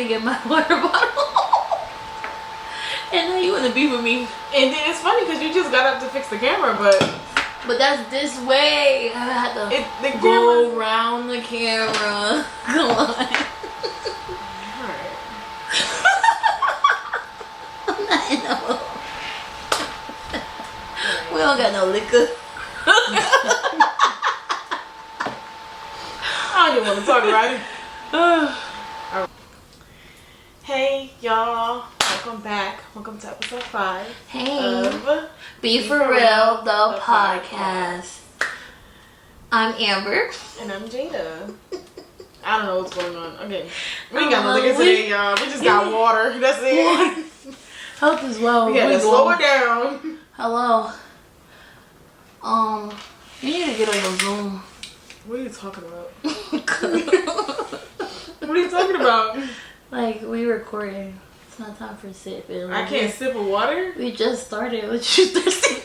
get my water bottle. And now you want to be with me. And then it's funny because you just got up to fix the camera, but that's this way. I had to go around the camera. Come on. Alright. I'm not in no. We don't got no liquor. I don't even want to talk about it. Hey y'all, welcome back. Welcome to episode 5. Hey, of BeFr The Podcast. I'm Amber. And I'm Jada. I don't know what's going on. Okay. We ain't got no liquor today, y'all. We just got water. That's it. Health is well. We gotta slow it down. Hello. You need to get on your Zoom. What are you talking about? What are you talking about? Like, we recording. It's not time for sipping. I can't sip of water? We just started. What you thirsty?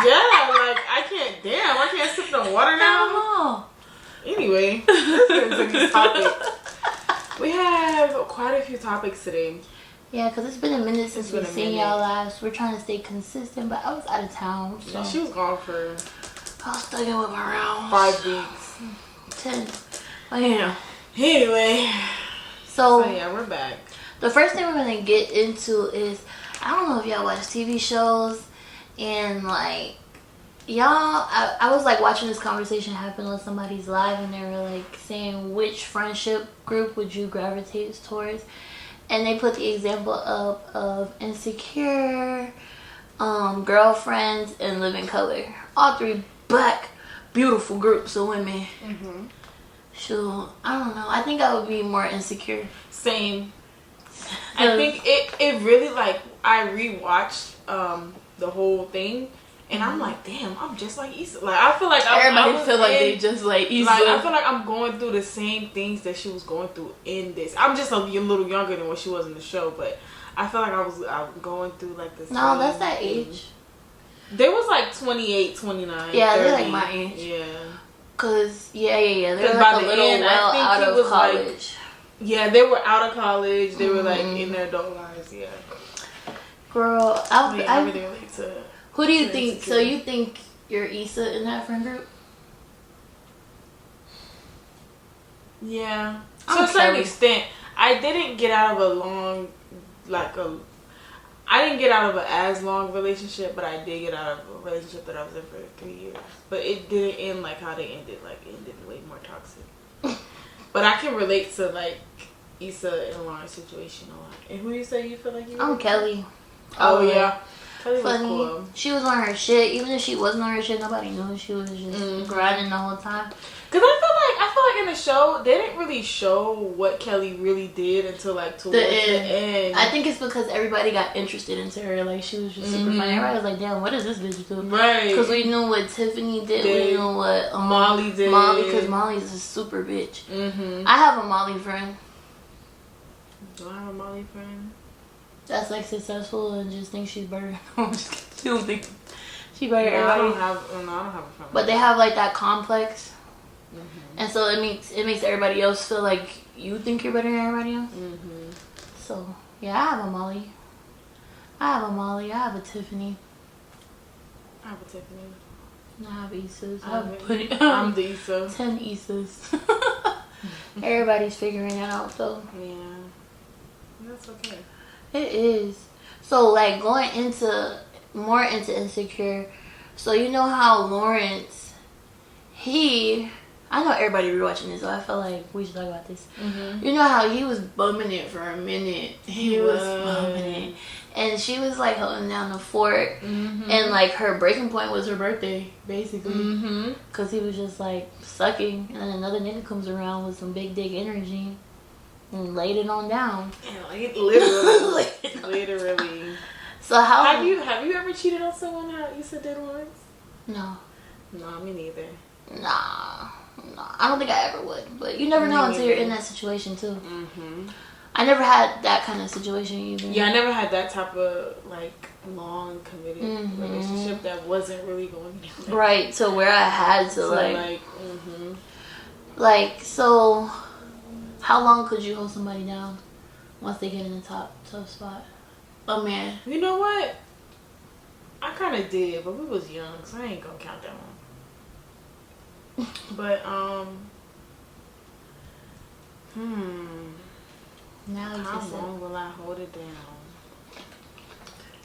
Yeah, like, I can't sip no water now. Anyway, let's get into these topics. We have quite a few topics today. Yeah, because it's been a minute since we've seen y'all last. We're trying to stay consistent, but I was out of town. So. Yeah, she was gone for... I was stuck in with my round. 5 weeks. 10. But you know. Anyway. So yeah, we're back. The first thing we're going to get into is, I don't know if y'all watch TV shows, and like, I was like watching this conversation happen on somebody's live, and they were like saying which friendship group would you gravitate towards. And they put the example up of Insecure, Girlfriends, and Living Color. All 3 black, beautiful groups of women. Mm-hmm. So, I don't know. I think I would be more Insecure. Same. I think it really, like, I rewatched the whole thing. And I'm like, damn, I'm just like Issa. Like, I feel like everybody feel like they just like Issa. Like, I feel like I'm going through the same things that she was going through in this. I'm just a little younger than what she was in the show, but I feel like I was going through like this. No, that's that age. They was like 28, 29. Yeah, 30. they're like my age. Yeah. Cause they're like a little out of college. Like, yeah, they were out of college. They were like in their adult lives. Yeah. Girl, I really relate to. Who do you think? Insecure. So you think you're Issa in that friend group? Yeah. To a certain extent. I didn't get out of I didn't get out of an as long relationship, but I did get out of a relationship that I was in for 3 years. But it didn't end like how they ended. Like, it ended way more toxic. But I can relate to like Issa and Lauren's situation a lot. And who you say you feel like you? I'm Kelly. Oh yeah. Kelly funny. Was cool. She was on her shit. Even if she wasn't on her shit, nobody knew. She was just grinding the whole time. Cause I feel like in the show they didn't really show what Kelly really did until like towards the end. I think it's because everybody got interested into her. Like, she was just super funny. Everybody was like, "Damn, what does this bitch do?" Right. Because we knew what Tiffany did. We knew what Molly did. Because Molly's a super bitch. I have a Molly friend. Do I have a Molly friend? That's like successful and just thinks she's better. She don't think she's better than everybody. I don't have a friend. But they have like that complex, and so it makes everybody else feel like you think you're better than everybody else. So yeah, I have a Molly. I have a Tiffany. I have a Tiffany. I have Issa's. I'm the Issa. 10 Issas. Everybody's figuring it out though. Yeah, that's okay. It is. So like going more into Insecure. So you know how Lawrence, I know everybody rewatching this, so I feel like we should talk about this. You know how he was bumming it for a minute. He was bumming it. And she was like holding down the fort. And like her breaking point was her birthday, basically. Because he was just like sucking. And then another nigga comes around with some big dick energy and laid it on down. Yeah, like literally. Literally. So how... Have you ever cheated on someone how you said did once? No. No, me neither. Nah. I don't think I ever would. But you never know until you're in that situation too. I never had that kind of situation either. Yeah, I never had that type of like long committed relationship that wasn't really going anywhere. Right, so where I had to like so how long could you hold somebody down? once they get in the top spot. Oh man. You know what? I kind of did, but we was young, so I ain't gonna count that one. But Now how long will I hold it down?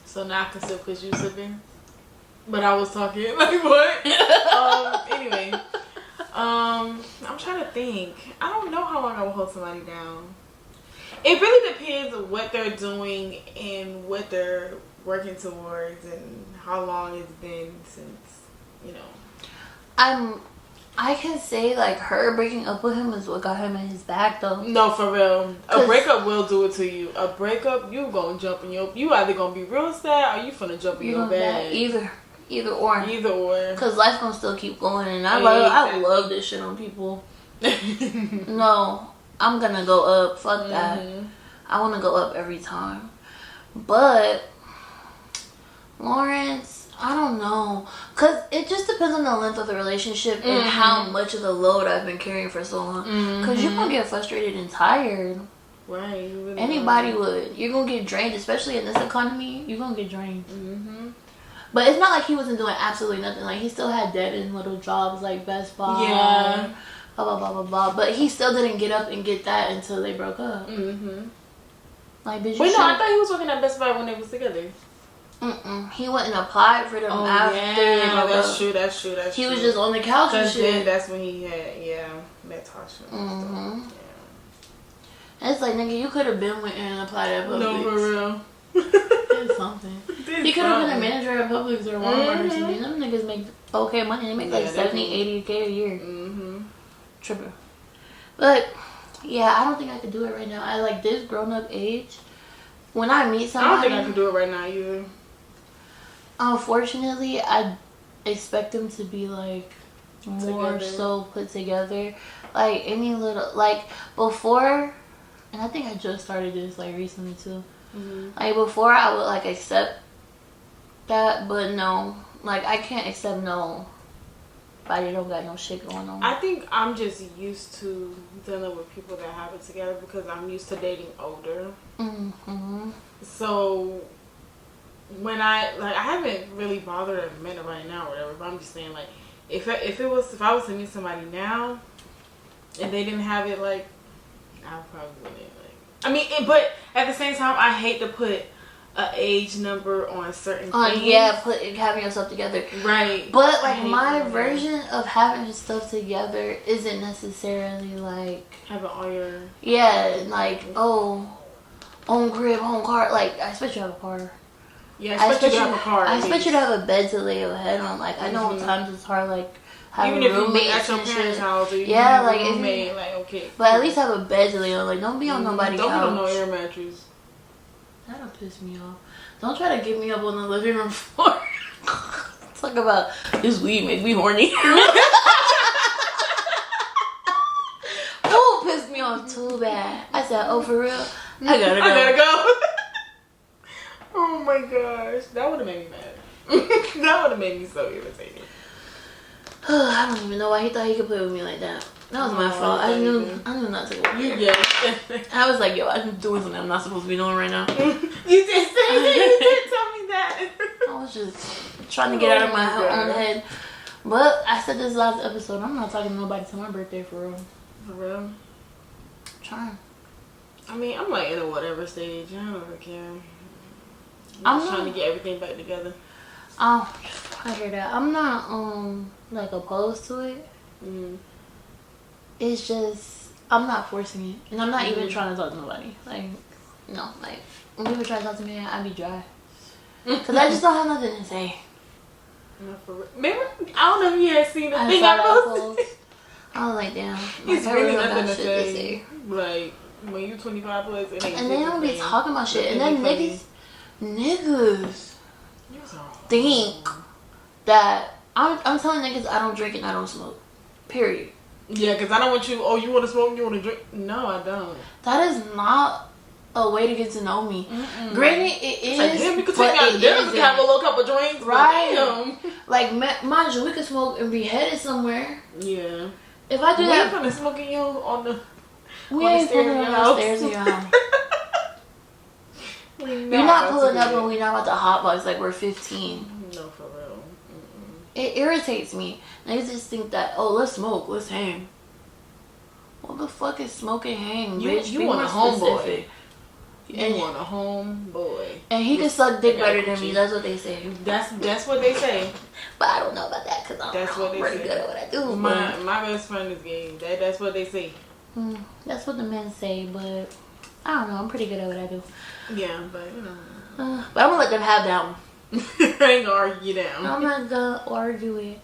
So now I can still put you sipping. But I was talking like what? Anyway, I'm trying to think. I don't know how long I will hold somebody down. It really depends on what they're doing and what they're working towards and how long it's been since, you know. I can say like her breaking up with him is what got him in his bag though. No, for real. A breakup will do it to you. A breakup, you gonna jump in you either gonna be real sad or you finna jump in your bag. Either or. Cause life gonna still keep going, and I love this shit on people. No, I'm gonna go up. Fuck that. I want to go up every time. But Lawrence, I don't know, cause it just depends on the length of the relationship and how much of the load I've been carrying for so long. Cause you're gonna get frustrated and tired. Right. Really Anybody would. You're gonna get drained, especially in this economy. You're gonna get drained. But it's not like he wasn't doing absolutely nothing. Like, he still had dead end little jobs like Best Buy. Yeah. Blah, blah, blah, blah, blah. But he still didn't get up and get that until they broke up. Like, bitch, wait, no, I thought he was working at Best Buy when they was together. He went and applied for them after they broke up. That's true. He was just on the couch and shit. Then that's when he had, met Tasha. And it's like, nigga, you could have been went and applied at Publix. No, for real. Did something. He could have been a manager at Publix or Walmart or something. Them niggas make okay money. They make like 70, 80K a year. Triple. But yeah, I don't think I could do it right now. I like this grown up age. When I meet somebody, I don't think I can do it right now either. Unfortunately, I expect them to be like more so put together. Like any little before, and I think I just started this like recently too. Like before, I would like accept that, but no, like I can't accept no. Body don't got no shit going on. I think I'm just used to dealing with people that have it together because I'm used to dating older. So when I haven't really bothered a minute right now or whatever, but I'm just saying like if I was to meet somebody now and they didn't have it, like I probably wouldn't. I mean, but at the same time, I hate to put an age number on certain things. Yeah, having yourself together. Right. But like my version of having stuff together isn't necessarily like having all your like own crib, home car. Like I expect you to have a car. Yeah, I expect you to have a car. I expect you to have a bed to lay your head on. Like I know sometimes it's hard. Like even if you meet at your parents' house, or you like roommate, like okay. But at least have a bed to lay on. Like don't be on nobody's couch. Don't be on no air mattress. That'll piss me off. Don't try to get me up on the living room floor. Talk about this weed make me horny. Oh, pissed me off too bad. I said, oh, for real? I gotta go. Oh my gosh. That would have made me mad. That would have made me so irritated. I don't even know why he thought he could play with me like that. That was my fault. I knew not to go there. Yeah. I was like, yo, I'm doing something I'm not supposed to be doing right now. You did say that. You did tell me that. I was just trying to get out of my own head. But I said this last episode, I'm not talking to nobody till my birthday for real. For real? I'm trying. I mean, I'm like in a whatever stage. I don't really care. I'm just trying to get everything back together. Oh, I hear that. I'm not like opposed to it. It's just I'm not forcing it, and I'm not even trying to talk to nobody. Like, no, like when people try to talk to me, I be dry because I just don't have nothing to say. Maybe I don't know if you had seen the thing I posted. I was like, damn, it's really nothing to say. Like when you 25 plus, it ain't. And they don't be talking about shit, and then niggas think that I'm telling niggas I don't drink and I don't smoke. Period. Yeah, because I don't want you. Oh, you want to smoke? You want to drink? No, I don't. That is not a way to get to know me. Granted, it is. Like, damn, you could take me out to dinner. We can have a little couple drinks. Right. Like, mind you, we could smoke and be headed somewhere. Yeah. If I do that, we ain't finna smoking you on the. We ain't finna on the stairs in your house. You're not pulling up when we not about to hotbox like we're 15. No, for real. It irritates me. Niggas just think that, oh, let's smoke, let's hang. What the fuck is smoke and hang, bitch? You want a homeboy. You want a homeboy. And he can suck dick better than me. That's what they say. That's what they say. But I don't know about that because I'm pretty good at what I do. My best friend is gay. That's what they say. That's what the men say, but I don't know. I'm pretty good at what I do. Yeah, but you know. But I'm gonna let them have that one. I ain't gonna argue down. I'm not gonna argue it.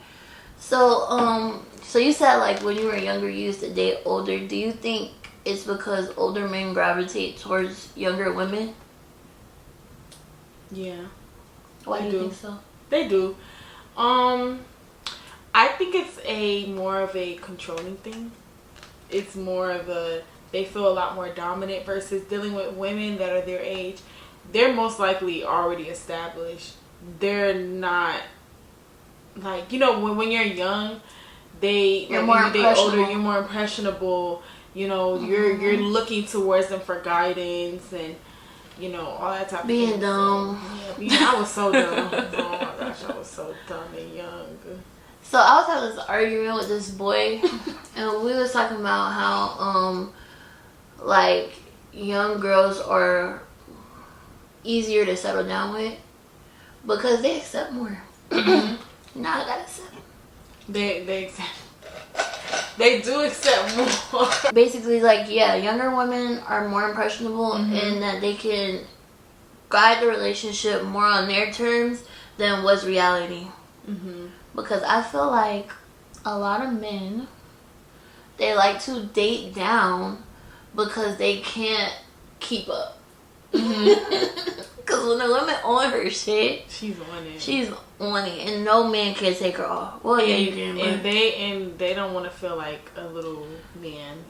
So you said like when you were younger you used to date older. Do you think it's because older men gravitate towards younger women? Yeah. Why do you think so? They do. I think it's more of a controlling thing. It's more of they feel a lot more dominant versus dealing with women that are their age. They're most likely already established. They're not like, you know, when you're young, you're more impressionable. You know, you're looking towards them for guidance and, you know, all that type of thing. Being dumb. Yeah, I was so dumb. Oh my gosh, I was so dumb and young. So I was having this argument with this boy, and we was talking about how, like, young girls are easier to settle down with because they accept more. Now I gotta accept. They accept. They do accept more. Basically, like, yeah, younger women are more impressionable in that they can guide the relationship more on their terms than what's reality. Because I feel like a lot of men, they like to date down because they can't keep up. Because when a woman on her shit, she's on it, and no man can take her off. Well, yeah, you can. And they don't want to feel like a little man.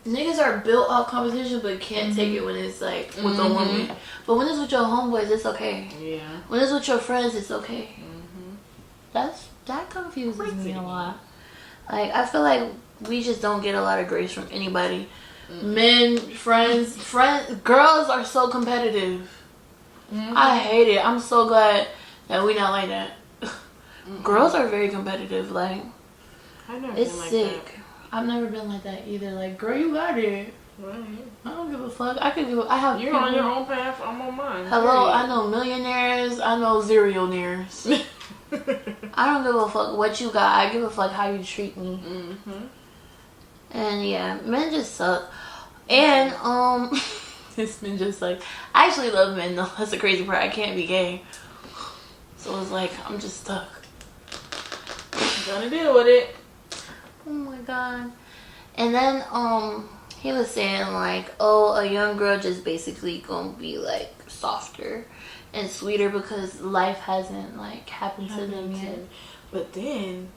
Niggas are built off competition, but can't take it when it's like with a woman. But when it's with your homeboys, it's okay. Yeah. When it's with your friends, it's okay. That confuses me a lot. Like, I feel like we just don't get a lot of grace from anybody. Men, friends, girls are so competitive. I hate it. I'm so glad that we not like that. Girls are very competitive. Like, it's sick. That. I've never been like that either. Like, girl, you got it. Right. I don't give a fuck. You're on your own path. I'm on mine. Hello, I know millionaires. I know zerionaires. I don't give a fuck what you got. I give a fuck how you treat me. And yeah, men just suck. And this men just like, I actually love men though. That's the crazy part. I can't be gay, so it's like I'm just stuck. Gonna deal with it. Oh my god. And then he was saying like, oh, a young girl just basically gonna be like softer and sweeter because life hasn't like happened to them yet. But then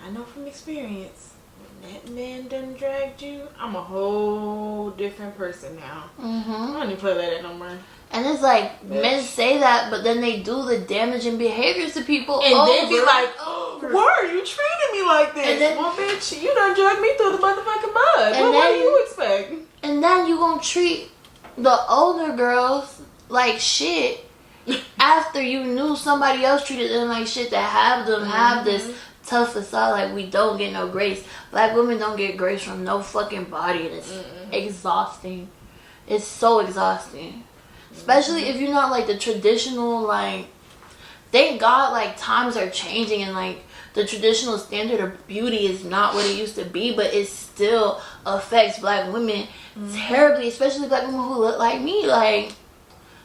I know from experience, that man done dragged you, I'm a whole different person now. I don't even play like that no more. And it's like, men say that, but then they do the damaging behaviors to people. And they be like, why are you treating me like this? And then, well, bitch, you done dragged me through the motherfucking mud. What do you expect? And then you gonna treat the older girls like shit after you knew somebody else treated them like shit that have this tough facade. Like, we don't get no grace. Black women don't get grace from no fucking body, and it's exhausting. It's so exhausting, especially if you're not like the traditional, like, thank God like times are changing and like the traditional standard of beauty is not what it used to be, but it still affects black women terribly, especially black women who look like me. Like,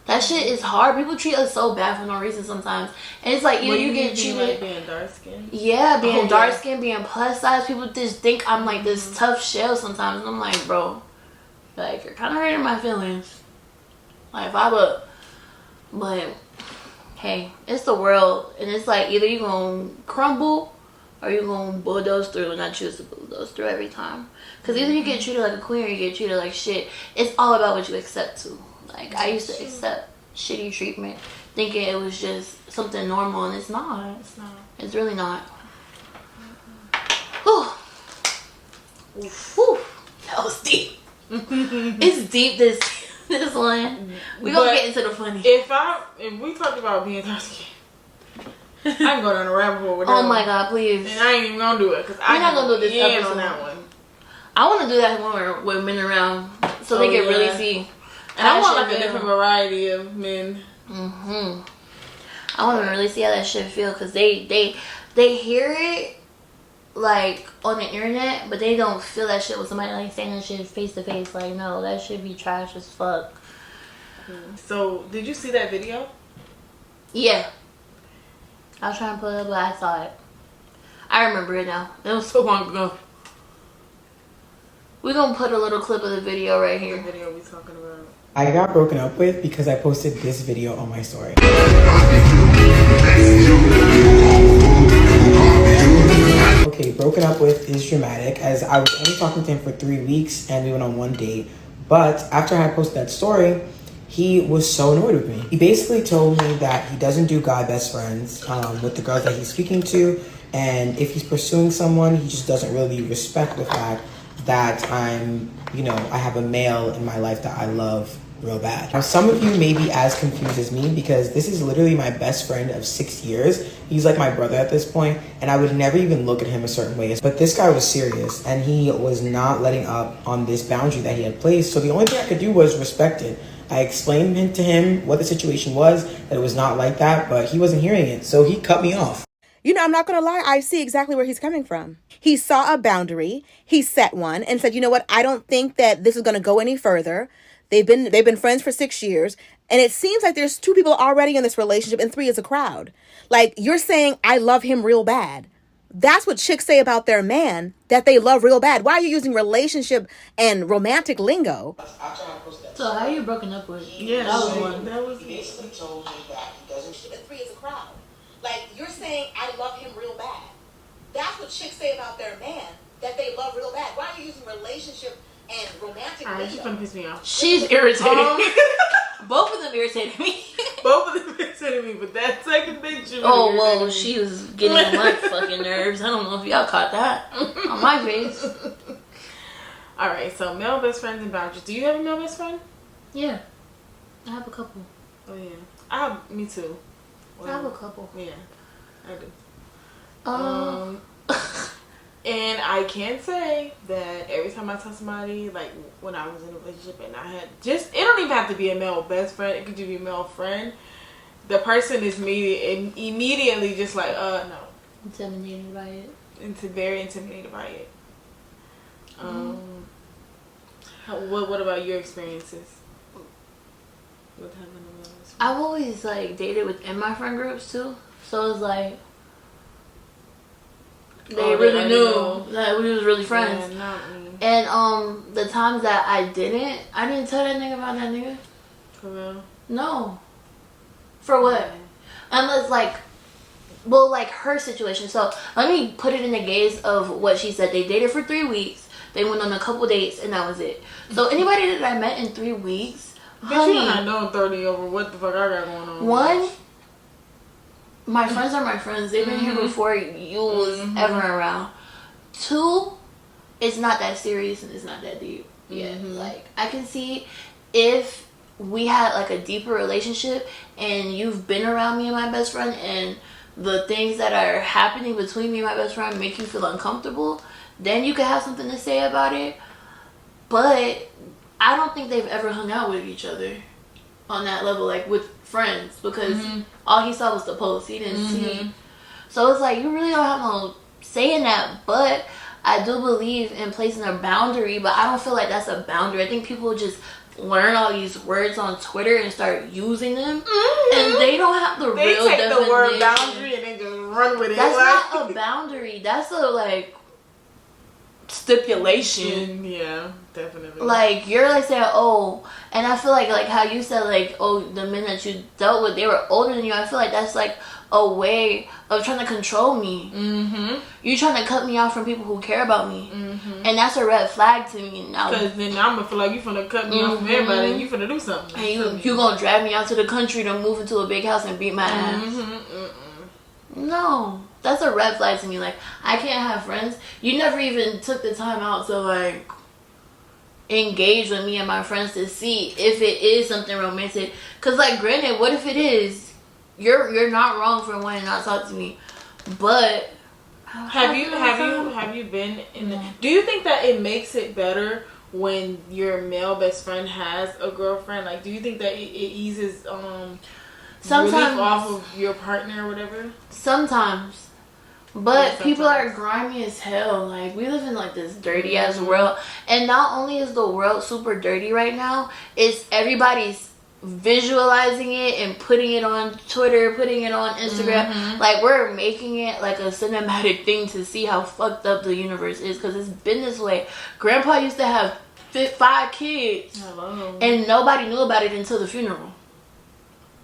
that shit is hard. People treat us so bad for no reason sometimes. And it's like, you get treated like being dark skinned. Yeah, being dark skinned, being plus size. People just think I'm like this tough shell sometimes. And I'm like, bro, like, you're kind of hurting my feelings. Like, but hey, it's the world, and it's like either you gonna crumble or you gonna bulldoze through, and I choose to bulldoze through every time. Because either you get treated like a queen or you get treated like shit. It's all about what you accept to. Like, I used to accept shitty treatment, thinking it was just something normal, and it's not. It's not. It's really not. Whew. Whew. That was deep. It's deep. this one. We gonna get into the funny. If we talked about being toxic, I can go down a rabbit hole with that. Oh my god, please. And I ain't even gonna do it because I'm not gonna do this episode on that one. I want to do that more with men around, so they can really see. And I want like a different variety of men. I want to really see how that shit feel because they hear it like on the internet, but they don't feel that shit with somebody like saying that shit face to face. Like, no, that shit be trash as fuck. So, did you see that video? Yeah. I was trying to pull it up, but I saw it. I remember it now. It was so long ago. We're gonna put a little clip of the video right here. The video we talking about. I got broken up with because I posted this video on my story. Okay, broken up with is dramatic as I was only talking to him for 3 weeks and we went on one date. But after I posted that story, he was so annoyed with me. He basically told me that he doesn't do guy best friends with the girls that he's speaking to. And if he's pursuing someone, he just doesn't really respect the fact that I have a male in my life that I love real bad. Now, some of you may be as confused as me because this is literally my best friend of 6 years. He's like my brother at this point, and I would never even look at him a certain way. But this guy was serious, and he was not letting up on this boundary that he had placed. So the only thing I could do was respect it. I explained to him what the situation was, that it was not like that, but he wasn't hearing it, so he cut me off. You know, I'm not going to lie. I see exactly where he's coming from. He saw a boundary. He set one and said, you know what? I don't think that this is going to go any further. They've been friends for 6 years. And it seems like there's 2 people already in this relationship and 3 is a crowd. Like, you're saying, I love him real bad. That's what chicks say about their man, that they love real bad. Why are you using relationship and romantic lingo? So how are you broken up with? Yeah, that was one. He basically told me that he doesn't. And 3 is a crowd. Like, you're saying, I love him real bad. That's what chicks say about their man, that they love real bad. Why are you using relationship and romantic lingo? She's gonna piss me off. She's irritating. Both of them irritated me. Both of them irritated me, but that second thing she she was getting on my fucking nerves. I don't know if y'all caught that on my face. Alright, so male best friends and boundaries. Do you have a male best friend? Yeah. I have a couple. Oh yeah. Me too. I have a couple. Yeah, I do. And I can say that every time I tell somebody, like when I was in a relationship and I had it don't even have to be a male best friend, it could just be a male friend, the person is immediately just like, no. Intimidated by it. Very intimidated by it. What about your experiences with having a male best friend? I've always dated within my friend groups too, so it's like they really knew that we was really friends. Yeah, not me. And the times that I didn't tell that nigga about that nigga. For real? No. For what? Yeah. Unless her situation. So let me put it in the gaze of what she said. They dated for 3 weeks. They went on a couple dates and that was it. So anybody that I met in 3 weeks, honey, you don't know 30 over what the fuck I got going on. One, my friends are my friends. They've been here before you was ever around. 2, it's not that serious and it's not that deep. Yeah, I can see if we had a deeper relationship and you've been around me and my best friend and the things that are happening between me and my best friend make you feel uncomfortable, then you could have something to say about it. But I don't think they've ever hung out with each other on that level, with friends, because all he saw was the post. He didn't see. So it's you really don't have no say in that. But I do believe in placing a boundary, but I don't feel like that's a boundary. I think people just learn all these words on Twitter and start using them, and they don't have the real definition. They take the word boundary and then just run with it. That's not a boundary. That's a stipulation. Yeah, definitely. You're saying, and I feel like how you said the men that you dealt with, they were older than you. I feel like that's a way of trying to control me. You're trying to cut me off from people who care about me, and that's a red flag to me now. Because then I'm gonna feel like you finna cut me off from everybody, and you finna do something. And you gonna drag me out to the country to move into a big house and beat my ass. No, that's a red flag to me. I can't have friends. You never even took the time out to engage with me and my friends to see if it is something romantic. Cause like, granted, what if it is? You're not wrong for wanting to not talk to me, but have you been in the? Do you think that it makes it better when your male best friend has a girlfriend? Like, do you think that it eases sometimes relief off of your partner or whatever? Sometimes. But people are grimy as hell. Like, we live in like this dirty ass world, and not only is the world super dirty right now, it's everybody's visualizing it and putting it on Twitter, putting it on Instagram. Like, we're making it like a cinematic thing to see how fucked up the universe is, because it's been this way. Grandpa used to have 5 kids. Hello. And nobody knew about it until the funeral.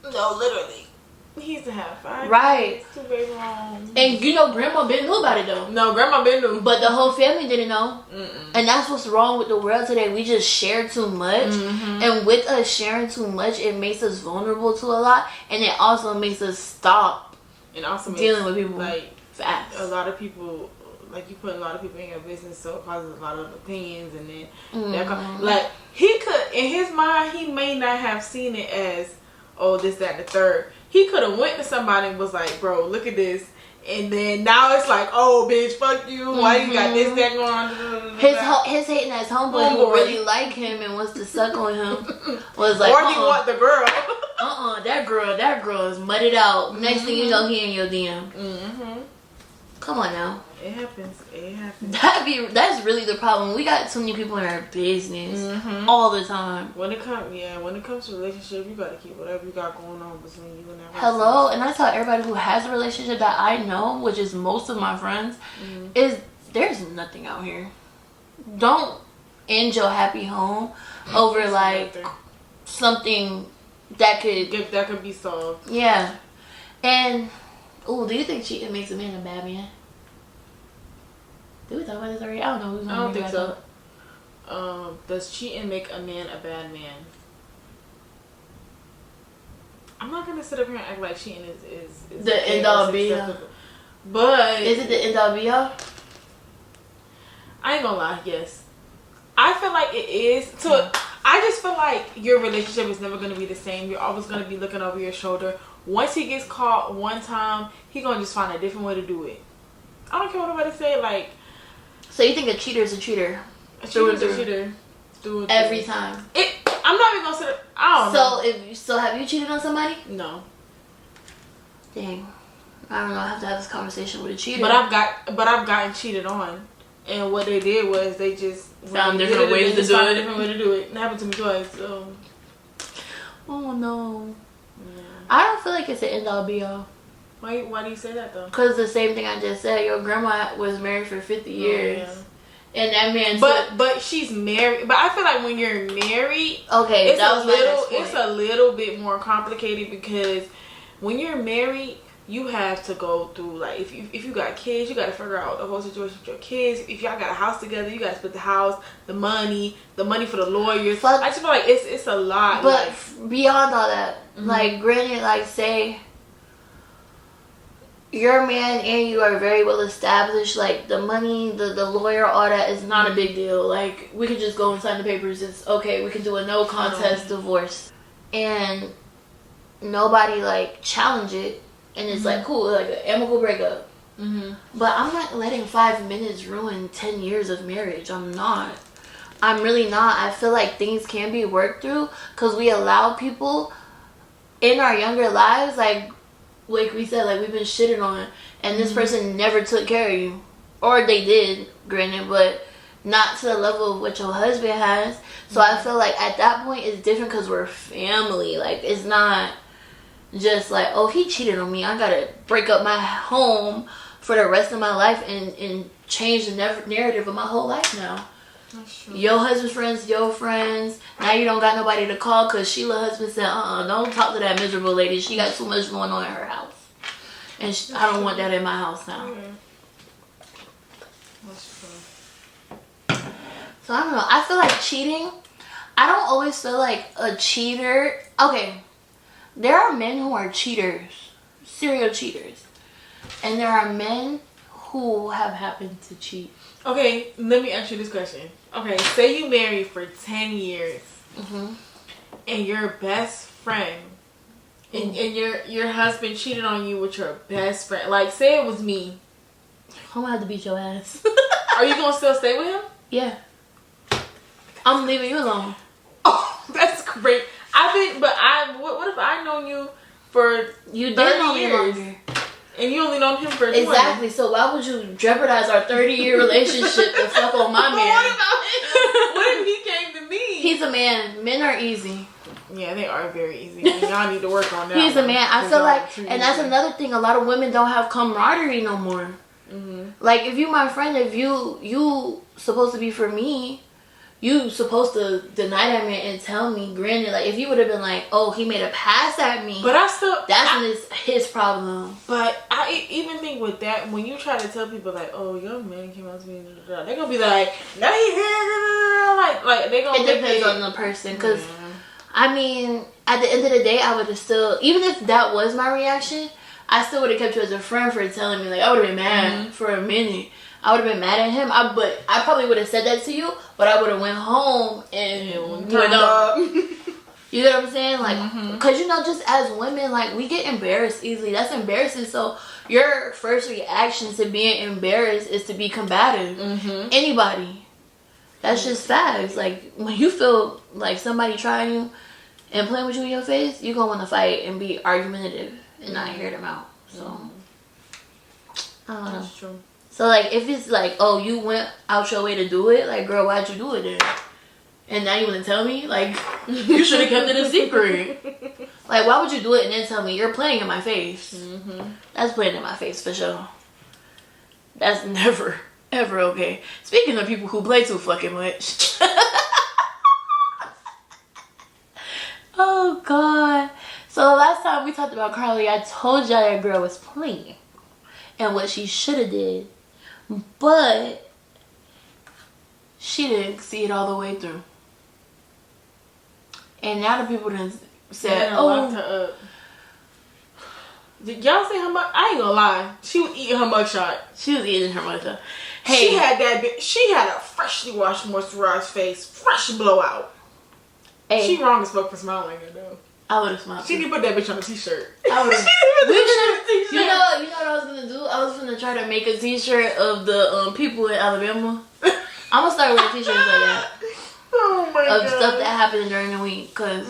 No, literally. He used to have 5 right kids, 2 baby moms. And you know, grandma been knew about it though. No, grandma been knew, but the whole family didn't know. Mm-mm. And that's what's wrong with the world today. We just share too much, and with us sharing too much, it makes us vulnerable to a lot, and it also makes us stop and also dealing with people like fast. A lot of people, like, you put a lot of people in your business, so it causes a lot of opinions, and then like, he could, in his mind, he may not have seen it as, oh, this, that, and the third. He could have went to somebody and was like, bro, look at this. And then now it's like, oh, bitch, fuck you. Why you got this, that going on? His hating ass homeboy who really like him and wants to suck on him was like, or he want the girl. that girl is mudded out. Next thing you know, he in your DM. Come on now. It happens. That's really the problem. We got too many people in our business all the time. When it comes to relationship, you gotta keep whatever you got going on between you and that person. Hello, and I tell everybody who has a relationship that I know, which is most of my friends, is there's nothing out here. Don't end your happy home over like something that could be solved. Yeah. And do you think cheating makes a man a bad man? Did we talk about this already? I don't know. I don't think so. Does cheating make a man a bad man? I'm not gonna sit up here and act like cheating is the end all be all. But is it the end all be all? I ain't gonna lie. Yes, I feel like it is. So I just feel like your relationship is never gonna be the same. You're always gonna be looking over your shoulder. Once he gets caught one time, he gonna just find a different way to do it. I don't care what nobody say. Like, so you think a cheater is a cheater? A cheater is a cheater. Every time. I'm not even gonna say. I don't know. So have you cheated on somebody? No. Dang. I don't know. I have to have this conversation with a cheater. But I've gotten cheated on, and what they did was they just found different ways to do it. Different way to do it. It happened to me twice. So. Oh no. Yeah. I don't feel like it's an end all be all. Why do you say that though? Because the same thing I just said. Your grandma was married for 50 years. Yeah. And that man. But she's married. But I feel like when you're married, okay, it's a little bit more complicated, because when you're married, you have to go through, like, if you got kids, you got to figure out the whole situation with your kids. If y'all got a house together, you got to split the house, the money for the lawyers. I just feel like it's a lot. But beyond all that, like, granted, like, say your man and you are very well established, like, the money, the lawyer, all that is not a big deal. Like, we could just go and sign the papers. It's okay. We can do a no contest divorce, and nobody like challenge it. And it's like, cool, like an amicable breakup. But I'm not letting 5 minutes ruin 10 years of marriage. I'm really not. I feel like things can be worked through, because we allow people in our younger lives, like we said, like, we've been shitted on, and this person never took care of you. Or they did, granted, but not to the level of what your husband has. So I feel like at that point it's different, because we're family. Like, it's not just like, oh, he cheated on me, I gotta break up my home for the rest of my life and change the narrative of my whole life now. That's true. Your husband's friends, your friends. Now you don't got nobody to call, because Sheila's husband said, don't talk to that miserable lady. She got too much going on in her house. And I don't want that in my house now. That's true. So I don't know. I feel like cheating, I don't always feel like a cheater. Okay. There are men who are cheaters, serial cheaters, and there are men who have happened to cheat. Okay, let me ask you this question. Okay, say you married for 10 years. Mm-hmm. And your best friend and your husband cheated on you with your best friend. Like, say it was me. I'm gonna have to beat your ass. Are you gonna still stay with him? Yeah. I'm leaving you alone. Oh, that's great. What if I known you for You did 30 know me years? longer. And you only known him for 20. Exactly. So why would you jeopardize our 30-year relationship to fuck on my man? What about him? What if he came to me? He's a man. Men are easy. Yeah, they are very easy. Y'all need to work on that. He's a man. I feel like, and that's another thing. A lot of women don't have camaraderie no more. Mm-hmm. Like, if you my friend, if you supposed to be for me, you supposed to deny that man and tell me. Granted, like, if you would have been like, oh, he made a pass at me, But I still... that's his problem. But I even think with that, when you try to tell people like, oh, your man came out to me, they're gonna be like, no, he like they're gonna... It depends on the person, because, I mean, at the end of the day, I would have still, even if that was my reaction, I still would have kept you as a friend for telling me, like, I would have been mad for a minute. I would have been mad at him. But I probably would have said that to you, but I would have went home and went up. You know what I'm saying? Like, because, you know, just as women, like, we get embarrassed easily. That's embarrassing. So your first reaction to being embarrassed is to be combative. Anybody. That's just facts. Like, when you feel like somebody trying you and playing with you in your face, you're going to want to fight and be argumentative and not hear them out. So, I don't know. That's true. So, like, if it's like, oh, you went out your way to do it, like, girl, why'd you do it then? And now you want to tell me? Like, you should have kept it a secret. Like, why would you do it and then tell me? You're playing in my face. That's playing in my face for sure. That's never, ever okay. Speaking of people who play too fucking much. Oh, God. So, the last time we talked about Carlee, I told y'all that girl was playing. And what she should have did. But she didn't see it all the way through. And now the people done said, locked her up. Did y'all see her mug? I ain't gonna lie. She was eating her mugshot. She was eating her mugshot. Hey, she had a freshly washed, moisturized face. Fresh blowout. Hey, she wrong as fuck for smiling like that though. I would have smiled. She didn't put that bitch on a t-shirt. I would have. You know what I was gonna do? I was gonna try to make a t-shirt of the people in Alabama. I'm gonna start wearing t-shirts like that. Oh my god. Of stuff that happened during the week. Cause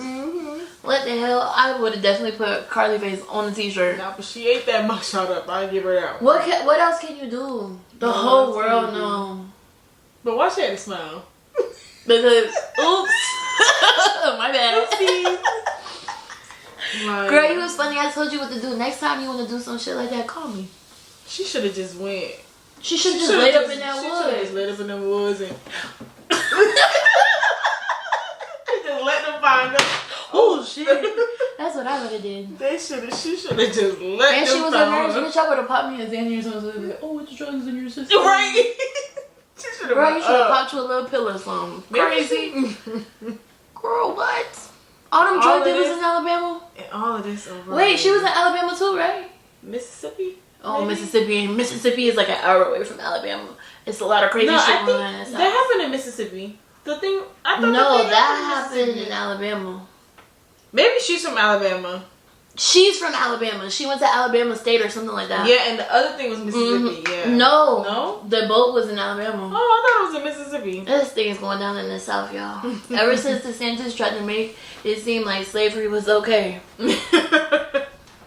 what the hell? I would have definitely put Carlee face on the t-shirt. Nah, but she ate that mugshot up. I give her that. What else can you do? The whole world know. But why she had to smile? Because oops, my bad. Like, girl, you was funny. I told you what to do. Next time you want to do some shit like that, call me. She should have just went. She should have just laid up in that woods. She should have just laid up in the woods and just let them find them. Oh shit! That's what I would have did. She should have just let and them she was a nurse. Bitch, I would have popped me a Xanny or something. Like, oh, what's drugs in your system? Right. She should have. Girl, you should have popped you a little pill or something. Crazy. Girl, what? All them drug dealers in Alabama? And all of this over. Wait, she was in Alabama too, right? Mississippi? Oh, maybe? Mississippi. Mississippi is like an hour away from Alabama. It's a lot of crazy shit I going on in the think that happened in Mississippi. The thing, I thought no, that happened in Alabama. Maybe she's from Alabama. She's from Alabama. She went to Alabama State or something like that. Yeah, and the other thing was Mississippi. Yeah. No, the boat was in Alabama. Oh, I thought it was in Mississippi. This thing is going down in the South, y'all. Ever since DeSantis tried to make it seem like slavery was okay,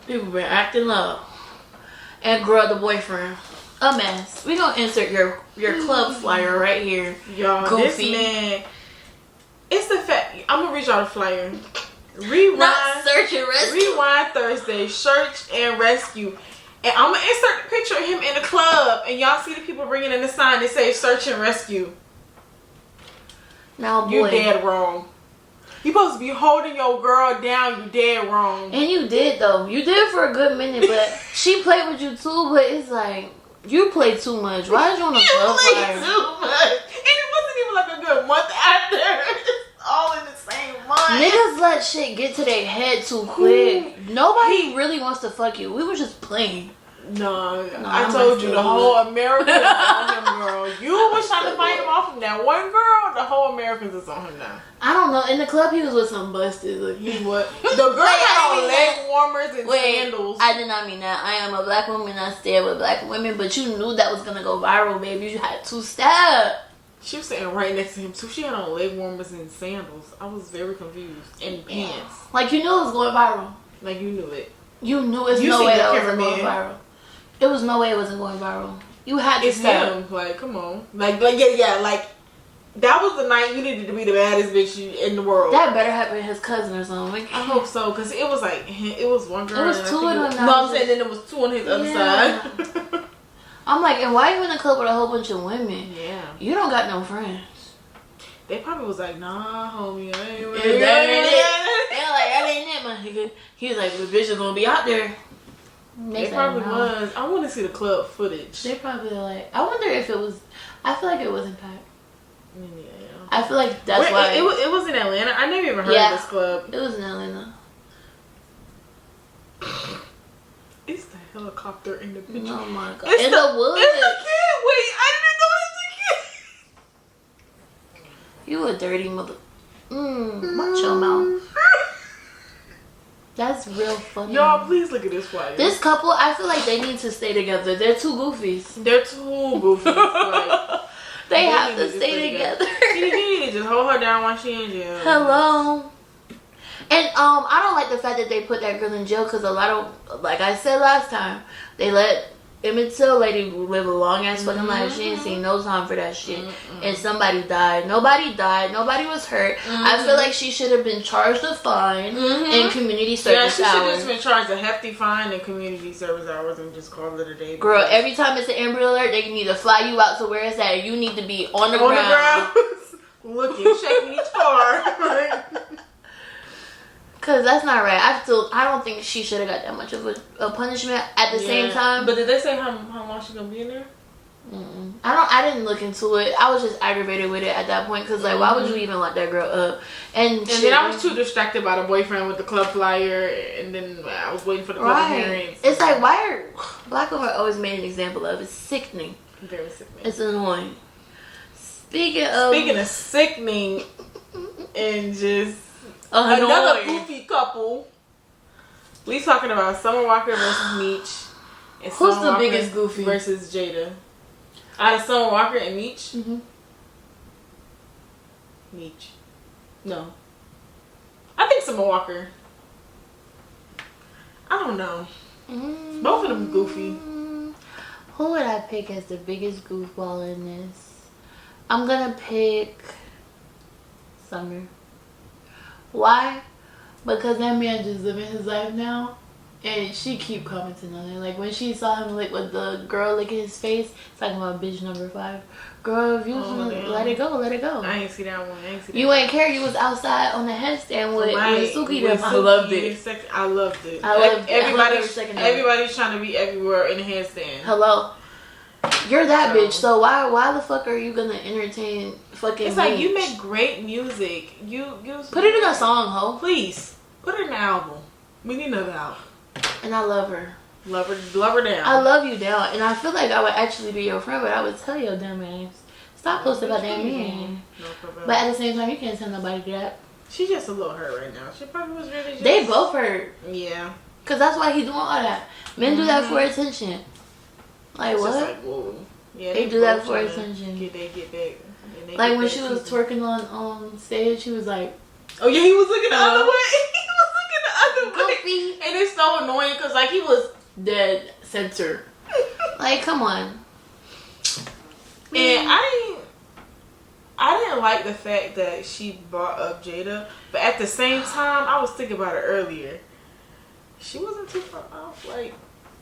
people been acting up. And girl, the boyfriend, a mess. We gonna insert your club flyer right here, y'all. Goofy. This man, it's the fact. I'm gonna read y'all the flyer. Rewind. Not search and rescue. Rewind Thursday. Search and rescue. And I'm gonna insert the picture of him in the club, and y'all see the people bringing in the sign that says search and rescue. Now, boy, you dead wrong. You supposed to be holding your girl down. You dead wrong. And you did though. You did for a good minute, but she played with you too. But it's like you played too much. Why did you on the club flyer? Too much, and it wasn't even like a good month after. All in the same month. Niggas let shit get to their head too quick. Nobody really wants to fuck you. We were just playing. No, No, I I'm told you still the good. whole America is on him, girl. You was trying to fight him off from that one girl. The whole Americans is on him now. I don't know. In the club, he was with some busted. Look, He what? The girl had on leg warmers and sandals. I did not mean that. I am a black woman. I stand with black women. But you knew that was gonna go viral, baby. You had to step. She was sitting right next to him too. She had on leg warmers and sandals. I was very confused. And pants. Like you knew it was going viral. Like you knew it. You knew it's You no seen way the that wasn't cameraman. going viral. It was no way it wasn't going viral. You had to It's step. him. Like, come on. Like yeah. Like, that was the night you needed to be the baddest bitch in the world. That better have been his cousin or something. I hope so, because it was like, it was one girl. It was and I two think of them. No, I'm saying then there was two on his other Yeah. side. I'm like, and why you in the club with a whole bunch of women? Yeah. You don't got no friends. They probably was like, nah, homie, I ain't with That ain't it. it. They're like, that ain't it, my nigga. He was like, the bitch is gonna be out there. They probably was. I want to see the club footage. They probably like. I wonder if it was. I feel like it was Impact. Yeah. I feel like that's why it was in Atlanta. I never even heard Yeah. of this club. it was in Atlanta. It's the helicopter in the picture. Oh my god! It's In the woods. It's a kid. Wait, I didn't know it was a kid. You a dirty mother. Watch your mouth. That's real funny. Y'all, please look at this flyer. This couple, I feel like they need to stay together. They're two goofies. They're too goofy. Like, They have need to stay together. He need to just hold her down while she in jail. Hello. And I don't like the fact that they put that girl in jail because a lot of, like I said last time, they let Emmett Till lady live a long ass fucking life. She ain't seen no time for that shit. And somebody died. Nobody died. Nobody was hurt. I feel like she should have been charged a fine and community service she should hours. have been charged a hefty fine and community service hours and just call it a day. Girl, every time it's an Amber Alert, they need to fly you out to where it's at. You need to be on the ground. Looking, shaking each car. Cause that's not right. I don't think she should have got that much of a punishment. At the same time, But did they say how long she gonna be in there? I didn't look into it. I was just aggravated with it at that point. Cause like, why would you even let that girl up? And then I was too distracted by the boyfriend with the club flyer, and then I was waiting for the club appearance. It's like, why are black women always made an example of? It's sickening. Very sickening. It's annoying. Speaking of sickening and just annoying. another goofy couple. We talking about Summer Walker versus Meech. And Who's Summer the Walker biggest goofy? versus Jada? Out of Summer Walker and Meech? Meech. No. I think Summer Walker. I don't know. Both of them goofy. Who would I pick as the biggest goofball in this? I'm gonna pick Summer. Why? Because that man just living his life now, and she keep commenting on it. Like when she saw him lick with the girl licking his face, talking about bitch number 5. Girl, if you was gonna let it go, let it go. I ain't see that one. You ain't care. You was outside on the headstand with Suki. With I loved it. I loved it. I loved it. Everybody's trying to be everywhere in a handstand. Hello. You're that bitch, so why the fuck are you gonna entertain fucking It's like Meech? you make great music. You Put it in a song, ho. Please. Put it in an album. We need another album. And I love her. Love her down. I love you down, and I feel like I would actually be your friend, but I would tell your damn ass. Stop posting about that man. No problem. But at the same time, you can't tell nobody that. She's just a little hurt right now. She probably was really just... They both hurt. Yeah. Because that's why he's doing all that. Men do that for attention. Like, It's what? just like, whoa. Yeah, They do that both for trying to attention. Get back. Like when she was twerking on stage, she was like, oh yeah, he was looking the other way. He was looking the other way. goofy. And it's so annoying because like he was Dead center. Like, come on. And I didn't like the fact that she brought up Jada, but at the same time, I was thinking about it earlier. She wasn't too far off. Like,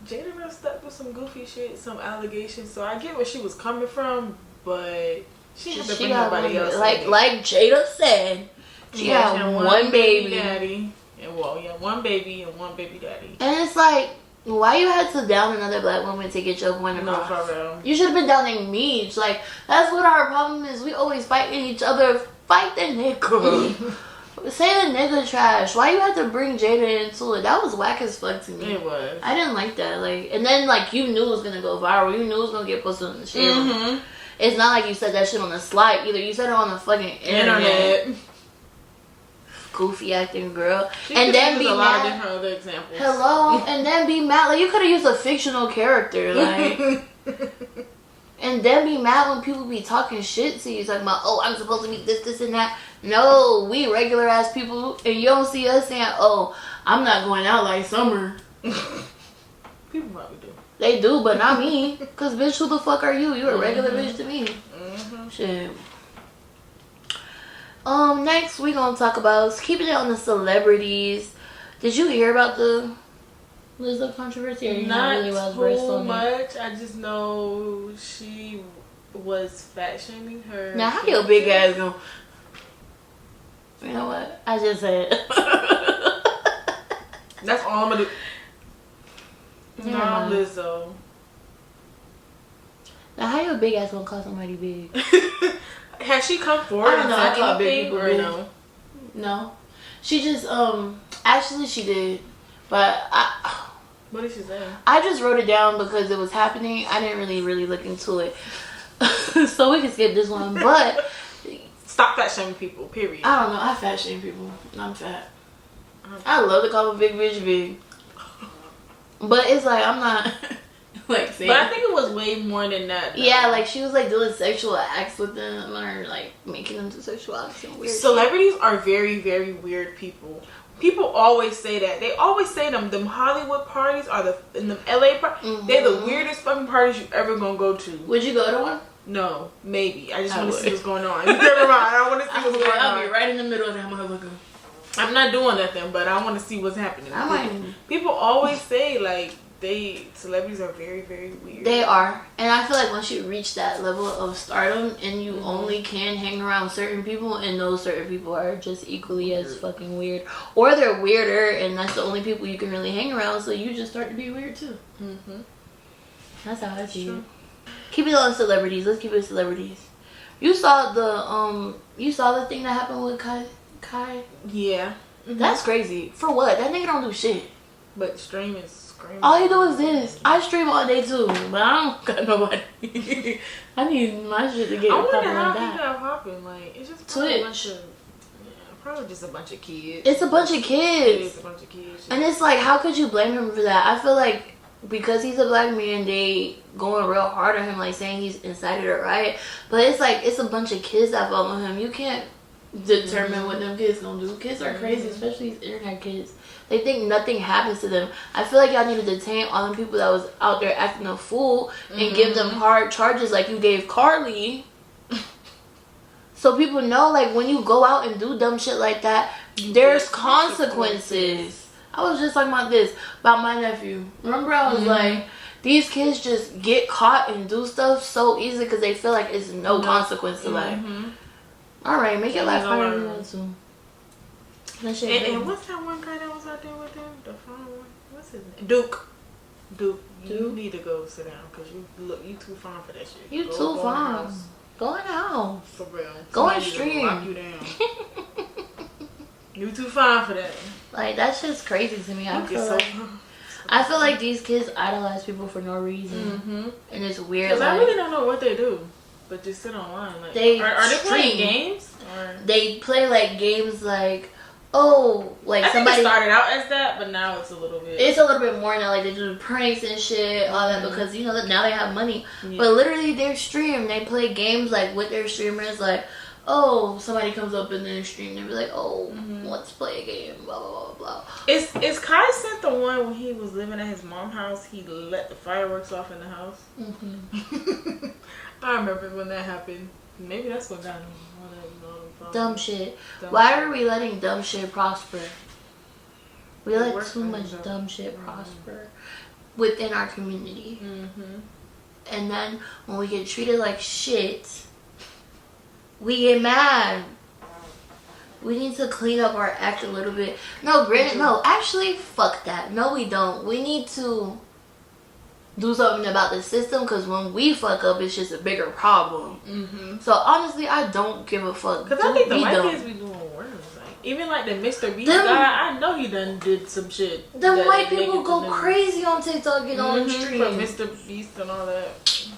Jada done stuck with some goofy shit, some allegations. So I get where she was coming from, but she just bring nobody else. Like Jada said, she got one baby. Daddy. And one baby and one baby daddy. And it's like, why you had to down another black woman to get your point No, across? for real. You should have been downing Meech. Like, that's what our problem is. We always fighting each other. Fight the nigga. say the nigga trash. Why you had to bring Jada into it? That was whack as fuck to me. It was. I didn't like that. Like, and then like you knew it was gonna go viral. You knew it was gonna get posted on the shit. Mm-hmm. It's not like you said that shit on the slide either. You said it on the fucking internet. Goofy acting girl. And then be a mad. lot of different other examples. Hello, and then be mad. Like you could have used a fictional character, like. And then be mad when people be talking shit to you, talking about, oh, I'm supposed to be this, and that. No, we regular ass people, and you don't see us saying, oh, I'm not going out like Summer. People probably do. They do, but not me. Cause bitch, who the fuck are you? You a regular bitch to me. Shit. Next we gonna talk about keeping it on the celebrities. Did you hear about the Lizzo controversy? Or you not really well too much. I just know she was fat shaming her. Now how your big ass gonna? You know what? I just said. That's all I'm gonna do. No, Lizzo. Now how your big ass gonna call somebody big? Has she come forward? I don't know. I call big anything people or big. no? No, she just actually she did, but What did she say? I just wrote it down because it was happening. I didn't really look into it, so we can skip this one. But stop fat shaming people. Period. I don't know. I fat shame people. I'm fat. I love to call a big bitch big, but it's like I'm not like saying. But I think it was way more than that. Though. Yeah, like she was like doing sexual acts with them or like making them do sexual acts and weird. Celebrities are very, very weird people. People always say that. They always say them Hollywood parties are in the LA parties. They're the weirdest fucking parties you ever gonna go to. Would you go to one? No, maybe. I just want to see what's going on. Never mind. I want to see what's going on. I'll be right in the middle of that motherfucker. I'm not doing nothing, but I want to see what's happening. People always say like celebrities are very, very weird. They are, and I feel like once you reach that level of stardom, and you only can hang around certain people, and those certain people are just equally as fucking weird, or they're weirder, and that's the only people you can really hang around. So you just start to be weird too. That's how I see it. Keep it on celebrities. Let's keep it celebrities. You saw the thing that happened with Kai. Yeah. That's crazy. For what? That nigga don't do shit. But stream is screaming. All he do is this. I stream all day too, but I don't got nobody. I need my shit to get I wonder popping how like he that. got popping. Like it's just Twitch. Probably just a bunch of kids. It's a bunch of It kids. is a bunch of kids. And it's like, how could you blame him for that? I feel like because he's a black man, they going real hard on him, like saying he's incited a riot. But it's like, it's a bunch of kids that follow him. You can't determine what them kids gonna do. Kids are crazy, especially these internet kids. They think nothing happens to them. I feel like y'all need to detain all the people that was out there acting a fool and give them hard charges like you gave Carlee. So people know, like, when you go out and do dumb shit like that, there's consequences. I was just talking about my nephew. Remember I was like, these kids just get caught and do stuff so easy because they feel like it's no consequence to life. Alright, make your life harder than that too. And what's that one guy that was out there with him? The phone one? What's his name? Duke. You need to go sit down because you too fine for that shit. You too fine. Go in the house. For real. Go and stream. Lock you down. You too fine for that. Like, that's just crazy to me. I feel like these kids idolize people for no reason. And it's weird. Because I really don't know what they do. But just sit online. Like, are they playing games? Or? They play like games like, like I somebody think it started out as that, but now it's a little bit. It's a little bit more now. Like they do pranks and shit, all that because you know that now they have money. Yeah. But literally, their stream, they play games like with their streamers. Like, somebody comes up in their stream, they be like, let's play a game. Blah blah blah blah. Is Kai sent the one when he was living at his mom's house? He let the fireworks off in the house. I remember when that happened. Maybe that's what got him. Dumb shit. Why are we letting dumb shit prosper? We let too much dumb shit prosper within our community. And then when we get treated like shit, we get mad. We need to clean up our act a little bit. No, actually, fuck that. No, we don't. We need to do something about the system because when we fuck up, it's just a bigger problem. So honestly, I don't give a fuck. Because I think the white kids be doing worse. Like, Even like the Mr. Beast guy, I know he done did some shit. The white people go crazy on TikTok and on stream. For Mr. Beast and all that.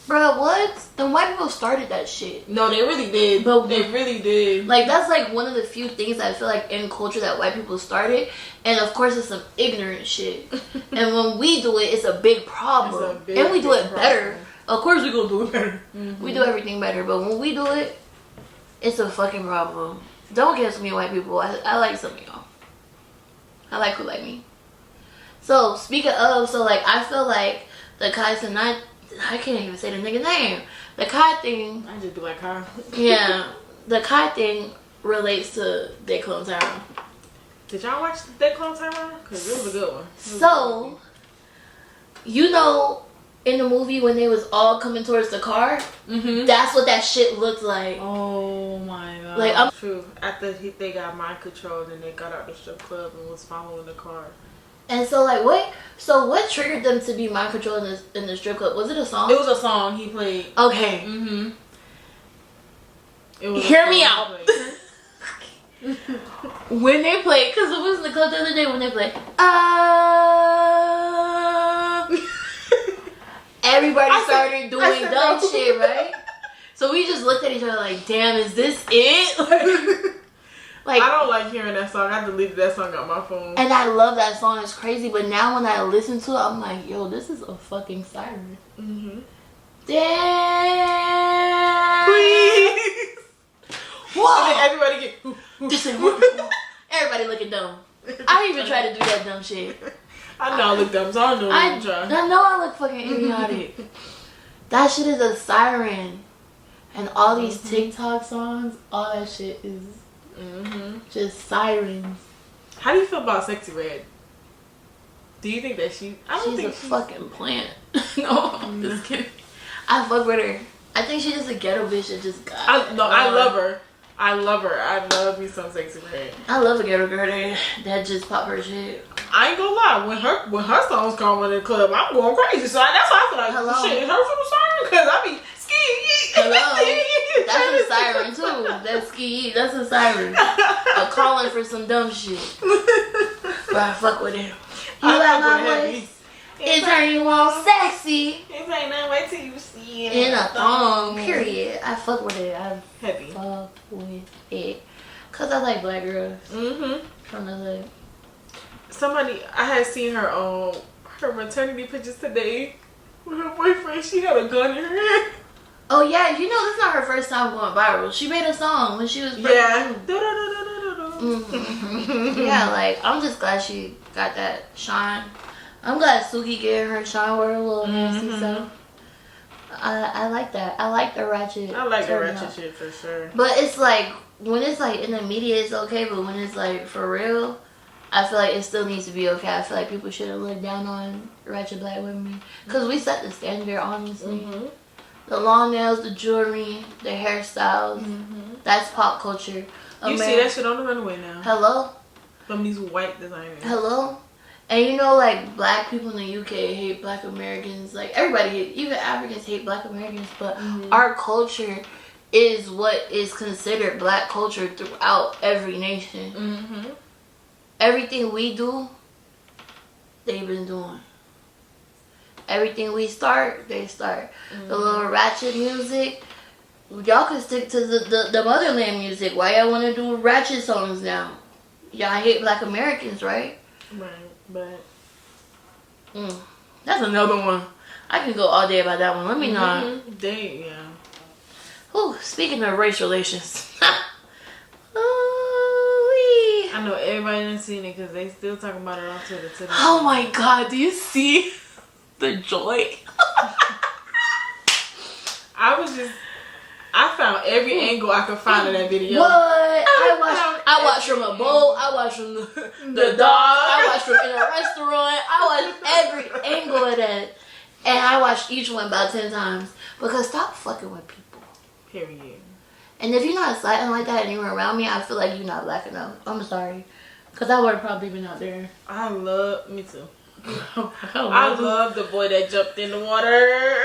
Bro, what? The white people started that shit. No, they really did. But they really did. Like, that's like one of the few things I feel like in culture that white people started. And of course, it's some ignorant shit. And when we do it, it's a big problem. And we do it better. Of course, we gonna do it better. We do everything better. But when we do it, it's a fucking problem. Don't cancel me, white people. I like some of y'all. I like who like me. So, speaking of, I feel like the Kai tonight. I can't even say the nigga name. The Kai thing. I just be like, Kai. Yeah. The Kai thing relates to They Clone Town. Did y'all watch They Clone Town? Because it was a good one. So, you know, in the movie when they was all coming towards the car, that's what that shit looked like. Oh my god. Like, I'm true. After they got mind controlled and they got out the strip club and was following the car. And so, what triggered them to be mind controlled in the strip club? Was it a song? It was a song he played. Okay. Hear me out. When they played, because it was in the club the other day when they played, everybody started doing dumb shit, right? So we just looked at each other like, damn, is this it? Like, I don't like hearing that song. I deleted that song off my phone. And I love that song. It's crazy. But now when I listen to it, I'm like, yo, this is a fucking siren. Damn. Please. Whoa. And then everybody get... This ain't everybody looking dumb. I didn't even try to do that dumb shit. I know I look dumb, so I don't know what I'm trying. I know I look fucking idiotic. That shit is a siren. And all these TikTok songs, all that shit is... just sirens. How do you feel about Sexy Red? Do you think that she's a fucking plant? No, I'm just kidding. I fuck with her. I think she's just a ghetto bitch that just got. I love her. I love her. I love me some Sexy Red. I love a ghetto girl that just pop her shit. I ain't gonna lie. When her songs come in the club, I'm going crazy. So that's why I feel like shit. Is her from the siren? Because I be ski. Hello. That's a siren too. That's ski. That's a siren. A calling for some dumb shit. But I fuck with it. You like my voice? It turn you all sexy. It ain't nothing wait till you see it in a thong. Period. I fuck with it. I heavy. Fuck with it. Cause I like black girls. From the hood. Somebody, I had seen her her maternity pictures today with her boyfriend. She had a gun in her hand. Oh yeah, you know this is not her first time going viral. She made a song when she was pregnant. Yeah, like I'm just glad she got that shine. I'm glad Suki gave her shine with her little nasty stuff. I like that. I like the ratchet. I like the ratchet shit for sure. But it's like when it's like in the media, it's okay. But when it's like for real, I feel like it still needs to be okay. I feel like people shouldn't look down on ratchet black women because we set the standard, honestly. The long nails, the jewelry, the hairstyles. That's pop culture. You see that shit on the runway now. Hello? From these white designers. Hello? And you know, like, black people in the UK hate black Americans. Like, everybody hates, even Africans hate black Americans. But our culture is what is considered black culture throughout every nation. Everything we do, they've been doing. Everything we start, they start. The little ratchet music, y'all can stick to the motherland music. Why y'all want to do ratchet songs now? Y'all hate black Americans, right? Right, but... That's another one. I can go all day about that one. Let me know. Yeah. Ooh, speaking of race relations. I know everybody done seen it because they still talking about it on Twitter today. Oh my god, do you see the joy? I found every angle I could find in that video. What? I watched from a boat. I watched from the dog. I watched from in a restaurant. I watched every angle of that. And I watched each one about 10 times. Because stop fucking with people. Period. And if you're not sliding like that and you're around me, I feel like you're not black enough. I'm sorry. Because I would have probably been out there. Me too. I love the boy that jumped in the water.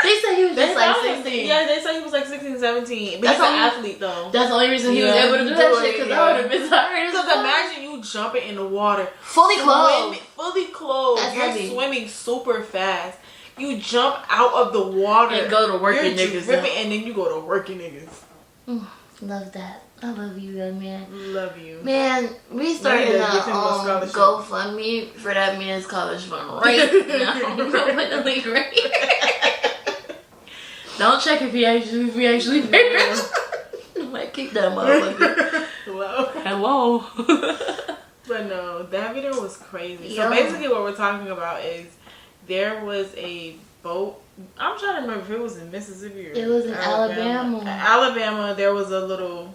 They said he was just like 16. Yeah, they said he was like 16, 17. But That's he's an athlete though. That's the only reason he was able to do that shit, because I would have been tired. Because imagine you jumping in the water. Fully clothed. Fully clothed. That's You're heavy. swimming super fast. You jump out of the water. And go to working niggas. Dripping, and then you go to working niggas. Love that. I love you, young man. Love you. Man, we started a GoFundMe for that man's college fund right now. I'm gonna put the link right here. Don't check if we actually paid it. I might kick that motherfucker. Hello. But no, that video was crazy. Yo. So basically what we're talking about is there was a boat. I'm trying to remember if it was in Mississippi or It was in Alabama. Alabama, there was a little...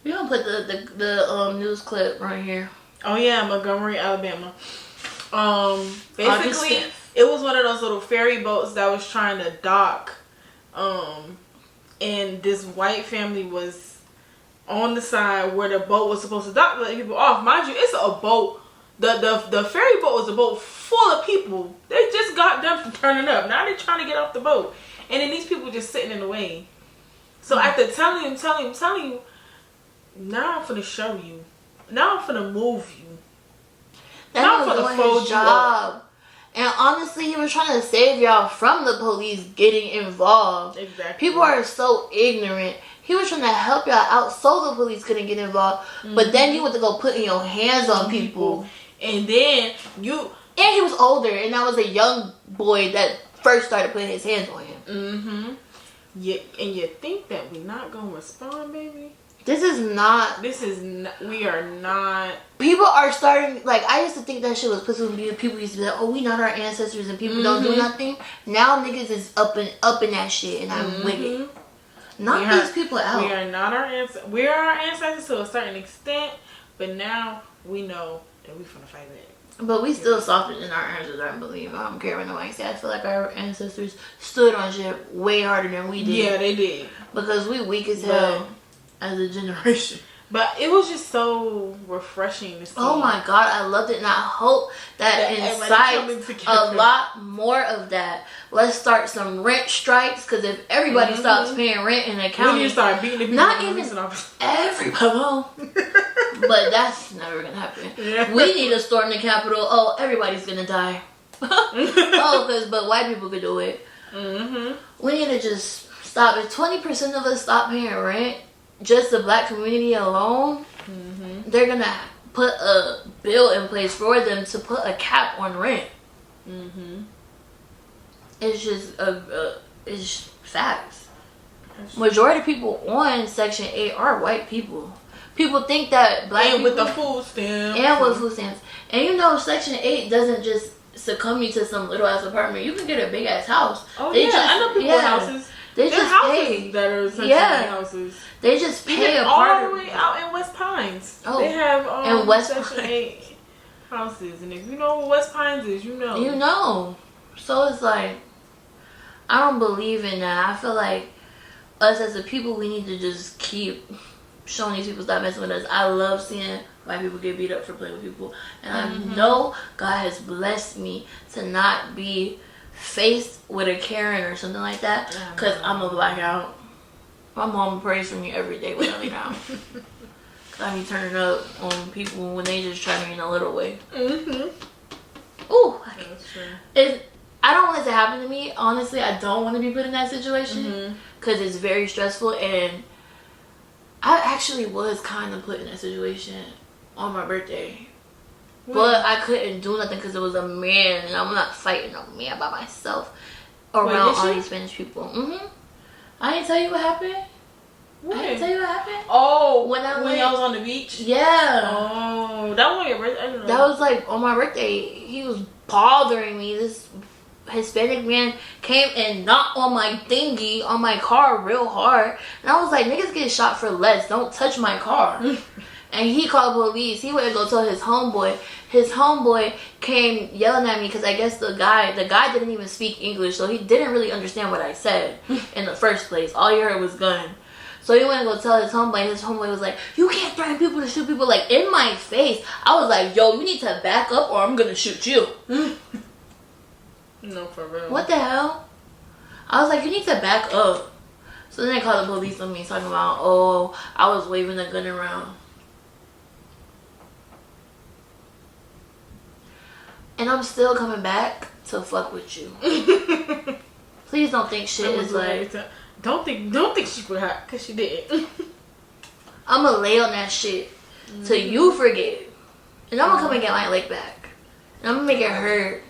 We're gonna put the news clip right here. Oh yeah, Montgomery, Alabama. Basically, it was one of those little ferry boats that was trying to dock. And this white family was on the side where the boat was supposed to dock, let people off. Mind you, it's a boat. The ferry boat was a boat full of people. They just got done from turning up. Now they're trying to get off the boat. And then these people just sitting in the way. So after telling you, now I'm finna show you. Now I'm finna move you. Now I'm finna fold you up. And honestly, he was trying to save y'all from the police getting involved. Exactly. People are so ignorant. He was trying to help y'all out so the police couldn't get involved. But then you went to go putting your hands on people. And then you... And he was older, and that was a young boy that first started putting his hands on him. Mm-hmm. Yeah, and you think that we're not gonna respond, baby? This is not... We are not... People are starting... Like, I used to think that shit was pussy when people used to be like, oh, we not our ancestors and people don't do nothing. Now niggas is up in that shit, and I'm with it. Knock these people out. We are not our ancestors. We are our ancestors to a certain extent, but now we know that we finna fight it. But we still softer than our ancestors, I believe. I don't care what nobody says. I feel like our ancestors stood on shit way harder than we did. Yeah, they did. Because we weak as hell as a generation. But it was just so refreshing to see. Oh my God, I loved it. And I hope that incites a lot more of that. Let's start some rent strikes. Because if everybody stops paying rent in the county. We need to start beating the people. Not even everybody. But that's never going to happen. Yeah. We need to storm the Capitol. Oh, everybody's going to die. But white people could do it. We need to just stop. If 20% of us stop paying rent, just the black community alone, they're going to put a bill in place for them to put a cap on rent. It's just it's facts. Majority of people on Section 8 are white people. People think that black people... with the food stamps. And with food stamps. And you know, Section 8 doesn't just succumb you to some little ass apartment. You can get a big ass house. Oh, yeah. I know people with houses. They just houses pay. That are Section 8 houses. They just pay a all part the way out in West Pines. Oh, they have in West Section 8 houses. And if you know what West Pines is, you know. You know. So it's like, I don't believe in that. I feel like us as a people, we need to just keep showing these people stop messing with us. I love seeing white people get beat up for playing with people. And I know God has blessed me to not be faced with a Karen or something like that. Because I'm a blackout. My mom prays for me every day when I lay down. Because I be turning up on people when they just try me in a little way. Ooh. That's true. I don't want it to happen to me. Honestly, I don't want to be put in that situation. Because it's very stressful. And I actually was kind of put in that situation on my birthday. But I couldn't do nothing because it was a man. And I'm not fighting a man by myself around all these Spanish people. I didn't tell you what happened. When? I didn't tell you what happened. Oh, when I was on the beach? Yeah. Oh, that was on your birthday? I don't know. That was like on my birthday. He was bothering me. This Hispanic man came and knocked on my thingy on my car real hard. And I was like, niggas get shot for less. Don't touch my car. And he called police. He went to go tell his homeboy. His homeboy came yelling at me because I guess the guy didn't even speak English, so he didn't really understand what I said in the first place. All you heard was gun. So he went to go tell his homeboy, and his homeboy was like, you can't threaten people to shoot people, like, in my face. I was like, yo, you need to back up or I'm gonna shoot you. No, for real. What the hell? I was like, you need to back up. So then they called the police on me, talking about, oh, I was waving a gun around. And I'm still coming back to fuck with you. Please don't think shit is like... Don't think she forgot, because she did. I'm gonna lay on that shit till you forget. And I'm gonna come and get my leg back. And I'm gonna make it hurt.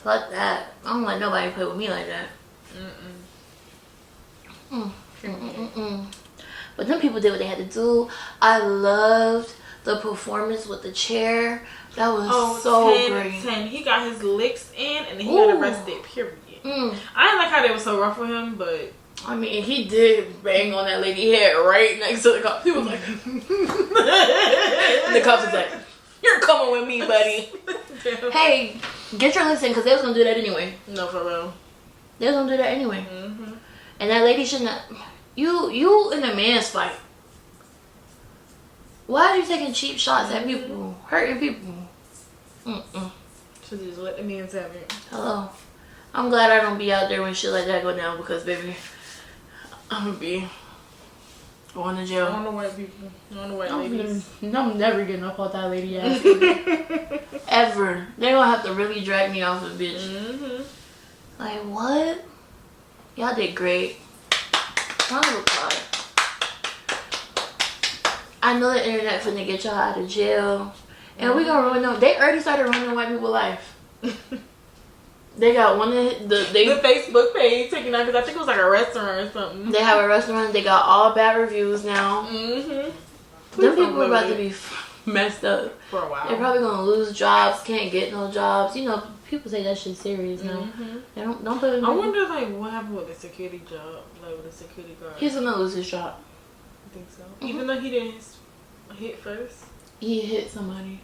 Fuck that. I don't let nobody play with me like that. But them people did what they had to do. I loved the performance with the chair. That was so 10, great. 10. He got his licks in and then he got arrested, period. I didn't like how they were so rough with him, but... I mean, he did bang on that lady head right next to the cop. He was like... and the cops was like, you're coming with me, buddy. Hey, get your licks in, because they was going to do that anyway. No, for real. They was going to do that anyway. And that lady shouldn't have... You in a man's fight. Why are you taking cheap shots at people? Hurting people? Should just let the men have it. Hello. I'm glad I don't be out there when shit like that go down because, baby, I'm gonna be going to jail. On the white people. On the white ladies. I'm never getting up off that lady ass. Ever. They gonna have to really drag me off a bitch. Like, what? Y'all did great. Round of applause. I know the internet finna get y'all out of jail. And we gonna ruin them. They already started ruining white people's life. They got one of the Facebook page taking out because I think it was like a restaurant or something. They have a restaurant. They got all bad reviews now. Them people are about to be messed up for a while. They're probably gonna lose jobs. Can't get no jobs. You know, people say that shit serious now. They don't put it. I wonder like what happened with the security job, like with the security guard. He's gonna lose his job. I think so. Even though he didn't hit first. He hit somebody.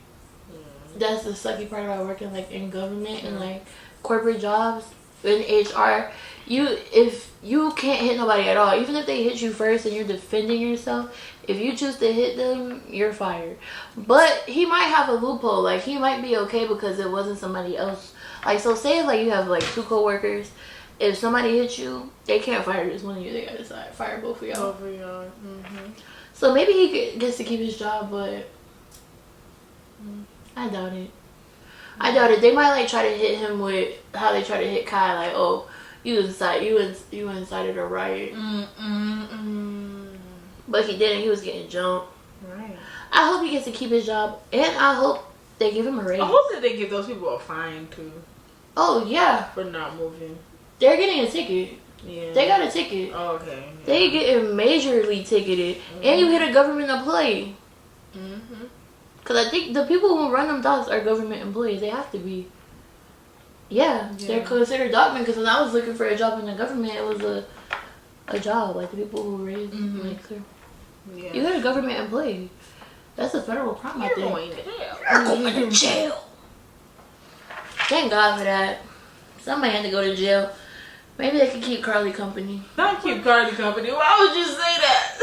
That's the sucky part about working like in government and like corporate jobs in HR. If you can't hit nobody at all, even if they hit you first and you're defending yourself, if you choose to hit them, you're fired. But he might have a loophole. Like he might be okay because it wasn't somebody else. Like so, say if like you have like 2 coworkers, if somebody hits you, they can't fire just one of you. They gotta decide fire both of y'all. Both of y'all. So maybe he gets to keep his job, but I doubt it. I doubt it. They might like try to hit him with how they try to hit Kai, like, oh, you incited a riot. But he didn't. He was getting jumped. Right. I hope he gets to keep his job, and I hope they give him a raise. I hope that they give those people a fine too. Oh yeah. For not moving. They're getting a ticket. Yeah. They got a ticket. Oh, okay. Yeah. They getting majorly ticketed, and you hit a government employee. Because I think the people who run them docks are government employees. They have to be. Yeah. They're considered dockmen. Because when I was looking for a job in the government, it was a job. Like the people who raised like clear. Yeah. You hit a government employee. That's a federal crime, I think. You're going to jail. You're going to jail. Thank God for that. Somebody had to go to jail. Maybe they could keep Carlee company. Not keep Carlee company. Why would you say that?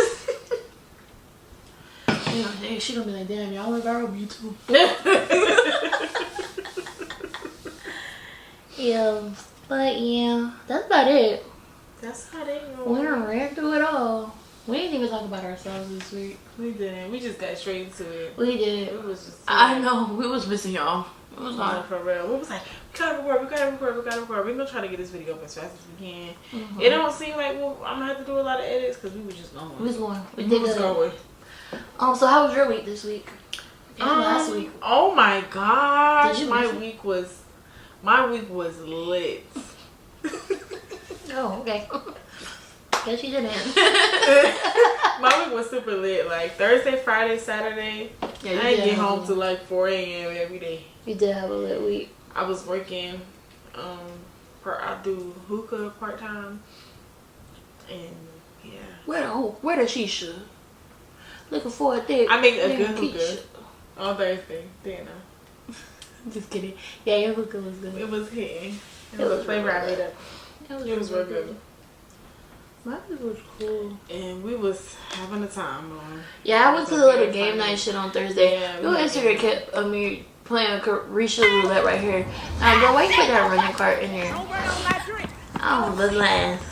You know, she gonna be like, damn, y'all went viral, me too. Yeah, but yeah, that's about it. That's how they go. We done ran through it all. We didn't even talk about ourselves this week. We didn't. We just got straight into it. We did. It was just. I know. We was missing y'all. It was not for real. We was like, we gotta record. We're gonna try to get this video up as fast as we can. It don't seem like I'm gonna have to do a lot of edits because we was just going. We was going. We was going. So how was your week this week? And last week? Oh my gosh, my week was lit. Oh, okay. Guess you didn't. My week was super lit. Like Thursday, Friday, Saturday. Yeah, I didn't get home till like 4 a.m. every day. You did have a lit week. I was working. I do hookah part time. And yeah. Where the shisha? Looking for a dick. I make a good hookah on Thursday. Dinner. Just kidding. Yeah, your hookah was good. It was hitting. It was a flavor I made up. It was real good. Mine was cool. And we was having a time on. Yeah, I went to the little game night shit on Thursday. Yeah, Your Instagram kept me playing Carisha roulette right here. Bro, why you put that running cart in here? Oh, the last.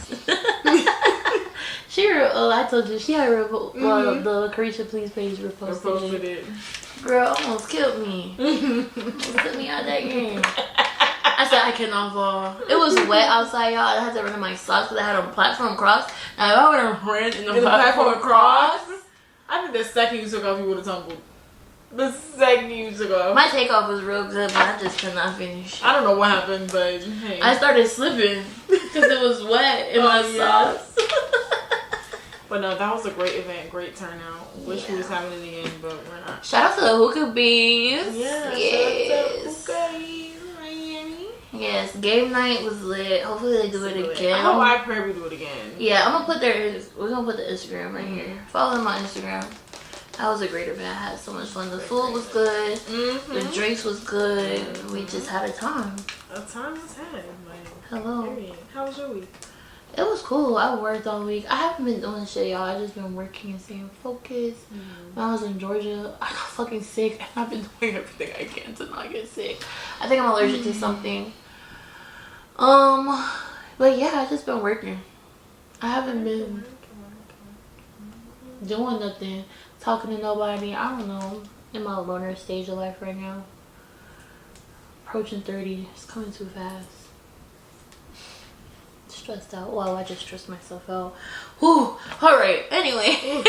I told you, she had the Carisha Please page reposted it. Girl, almost killed me. Almost took me out that game. I said I cannot fall. It was wet outside, y'all. I had to run in my socks because I had a platform cross. Now if I would have run in the platform cross, I think the second you took off, you would have tumbled. The second you took off. My takeoff was real good, but I just could not finish. I don't know what happened, but hey. I started slipping because it was wet in my socks. But no, that was a great event, great turnout. Wish we was having it again, but we're not. Shout out to the Hookah Bees. Yeah, yes. Shout out to Hookah Bees, Miami. Yes, game night was lit. Hopefully they do it again. I hope I pray we do it again. Yeah, we're gonna put the Instagram right here. Follow them on Instagram. That was a great event. I had so much fun. The food was good. The drinks was good. We just had a time. A time was had. Like, hello. Period. How was your week? It was cool. I worked all week. I haven't been doing shit, y'all. I just been working and staying focused. When I was in Georgia, I got fucking sick, and I've been doing everything I can to not get sick. I think I'm allergic to something. But yeah, I just been working. I haven't been doing nothing, talking to nobody. I don't know. In my loner stage of life right now. Approaching 30. It's coming too fast. Stressed out. Wow, I just stressed myself out. Whew. Alright, anyway.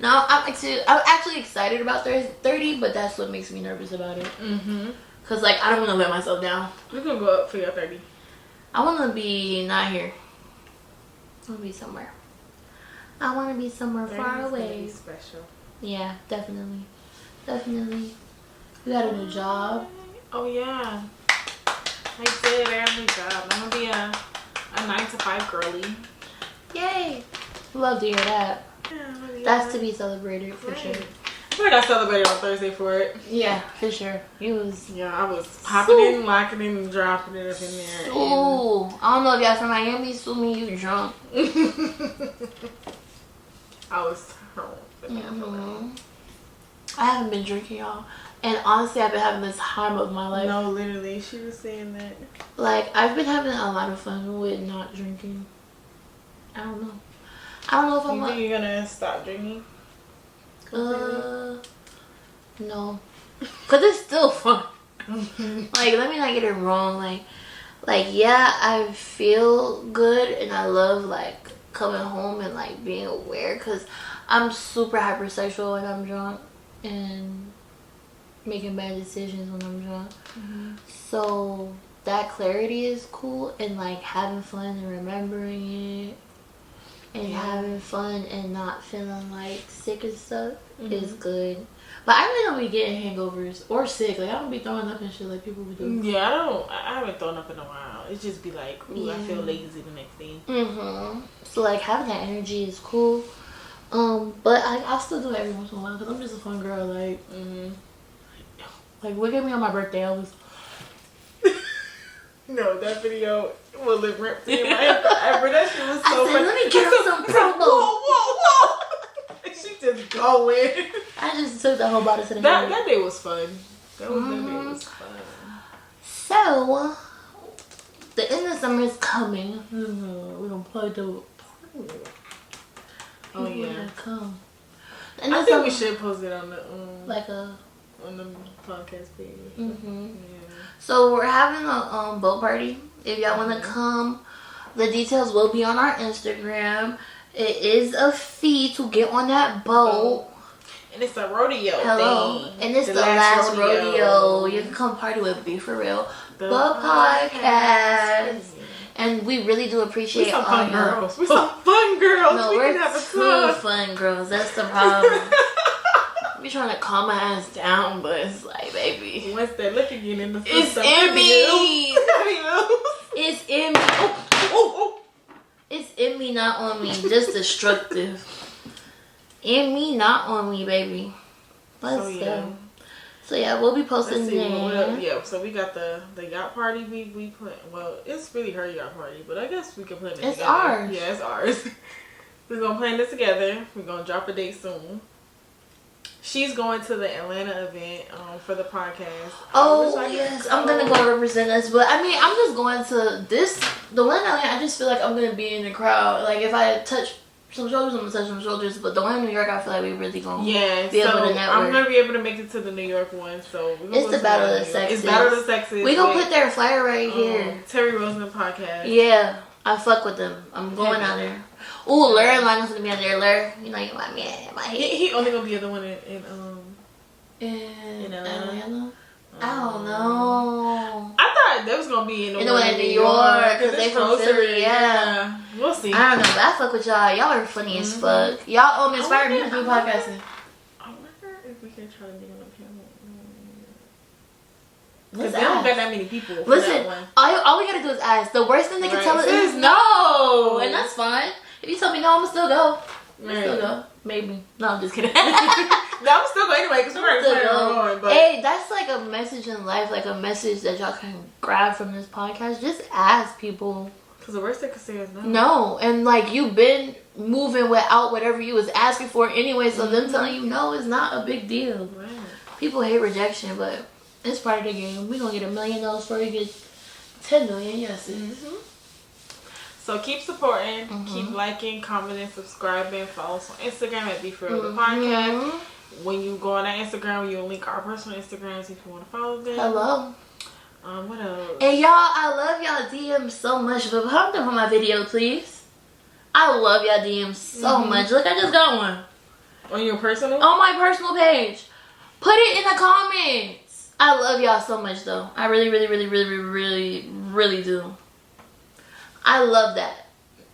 No, I'm actually excited about 30, but that's what makes me nervous about it. Cause like I don't want to let myself down. We're gonna go up for your 30. I want to be not here. I want to be somewhere. I want to be somewhere far away. Be special. Yeah, definitely. You got a new job. Oh yeah. I did. I got a new job. I'm gonna be a 9-to-5 girly. Yay! Love to hear that. Yeah, that's to be celebrated for sure. I feel like I celebrated on Thursday for it. Yeah, for sure. It was. Yeah, I was popping in, locking in, and dropping it up in there. Ooh, I don't know if y'all from Miami. Sue me, you drunk. I was turned. I haven't been drinking, y'all. And honestly, I've been having this time of my life. No, literally, she was saying that. Like, I've been having a lot of fun with not drinking. I don't know if I'm. You think you're gonna stop drinking? No, cause it's still fun. Like, let me not get it wrong. Like, yeah, I feel good and I love like coming home and like being aware, cause I'm super hypersexual when I'm drunk and making bad decisions when I'm drunk. So that clarity is cool, and like having fun and remembering it. And having fun and not feeling like sick and stuff is good. But I really don't be getting hangovers or sick. Like, I don't be throwing up and shit like people would do. Yeah, I haven't thrown up in a while. It just be like, ooh, I feel lazy the next day. So like having that energy is cool. But I'll still do it every once in a while because I'm just a fun girl. Like, like look at me on my birthday. I was. No, that video will live rent free in my head forever. That shit was so funny. Let me get her some promo. Whoa. She just going. I just took the whole bottle to the head. That day was fun. That day was fun. So, the end of summer is coming. We're going to play the party. Oh, yeah. Come. I think we should post it on the... on the podcast page. Yeah. So we're having a boat party. If y'all want to come, the details will be on our Instagram. It is a fee to get on that boat. And it's a rodeo. Hello. And it's the last rodeo. You can come party with BeFr The Podcast. And we really do appreciate all fun girls. We're some fun girls. No, we're too fun girls. That's the problem. We trying to calm my ass down, but it's like, baby. Once they look again in the it's in me. It's in me. Oh. It's in me, not on me. Just destructive. In me, not on me, baby. Let's go. So yeah, we'll be posting there. Yeah, so we got the yacht party we plan. Well, it's really her yacht party, but I guess we can plan it together. It's ours. Yeah, it's ours. We're gonna plan this together. We're gonna drop a date soon. She's going to the Atlanta event for the podcast. Oh yes, I'm gonna go represent us. But I mean, I'm just going to the one in Atlanta. I just feel like I'm gonna be in the crowd. Like if I touch some shoulders, I'm gonna touch some shoulders. But the one in New York, I feel like we really gonna be able to network. I'm gonna be able to make it to the New York one. So it's the Battle of the Sexes. It's Battle of the Sexes. We gonna put their flyer right here. Terry Roseman podcast. Yeah, I fuck with them. I'm going out there. Ooh, Lur and Lionel's gonna be out there. Lur, you know you my man, my head. He only gonna be the one in Atlanta. I don't know. I thought they was gonna be in the one in New York because they from Philly. Yeah, we'll see. I don't know, but I fuck with y'all. Y'all are funny as fuck. Y'all inspired me to do podcasting. I wonder if we can try to be on a panel. Because they don't got that many people. Listen, all we gotta do is ask. The worst thing they can tell us is no, and that's fine. If you tell me no, I'ma still go. Still go. Maybe. No, I'm just kidding. No, I'm still going anyway because we're going. But hey, that's like a message in life, like a message that y'all can grab from this podcast. Just ask people. Because the worst they can say is no. No, and like you've been moving without whatever you was asking for anyway, so them telling you no is not a big deal. Right. People hate rejection, but it's part of the game. We gonna get $1 million before we get 10 million yeses. Mm-hmm. So keep supporting, keep liking, commenting, subscribing, follow us on Instagram at BeFr The Podcast. When you go on that Instagram, you'll link our personal Instagrams if you want to follow them. Hello. What else? And y'all, I love y'all DMs so much, but hop them on my video, please. I love y'all DMs so much. Look, I just got one. On your personal? On my personal page. Put it in the comments. I love y'all so much, though. I really, really, really, really, really, really do. I love that.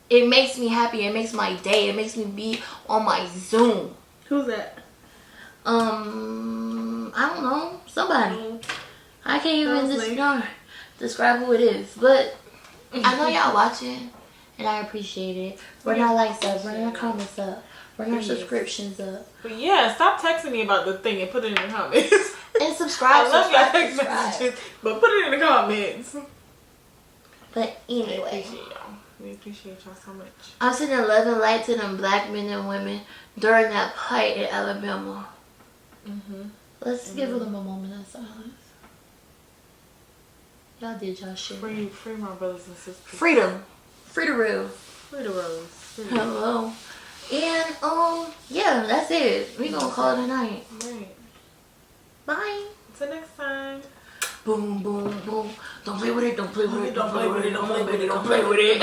It makes me happy. It makes my day. It makes me be on my Zoom. Who's that? I don't know. Somebody. I can't even describe who it is. But I know y'all watching. And I appreciate it. Run our likes up. Run our comments up. Run our subscriptions up. But yeah, stop texting me about the thing and put it in the comments. And subscribe. I love y'all text messages. But put it in the comments. But anyway, we appreciate y'all so much. I'm sending 11 light to them black men and women during that fight in Alabama. Let's give them a moment of silence. Y'all did y'all shit. Free my brothers and sisters. Freedom. Free the real. Free the rose. Hello. And yeah, that's it. We gonna call it a night. Right. Bye. Until next time. Boom, boom, boom. Don't play with it, don't play with it, don't play with it, don't play with it, don't play with it.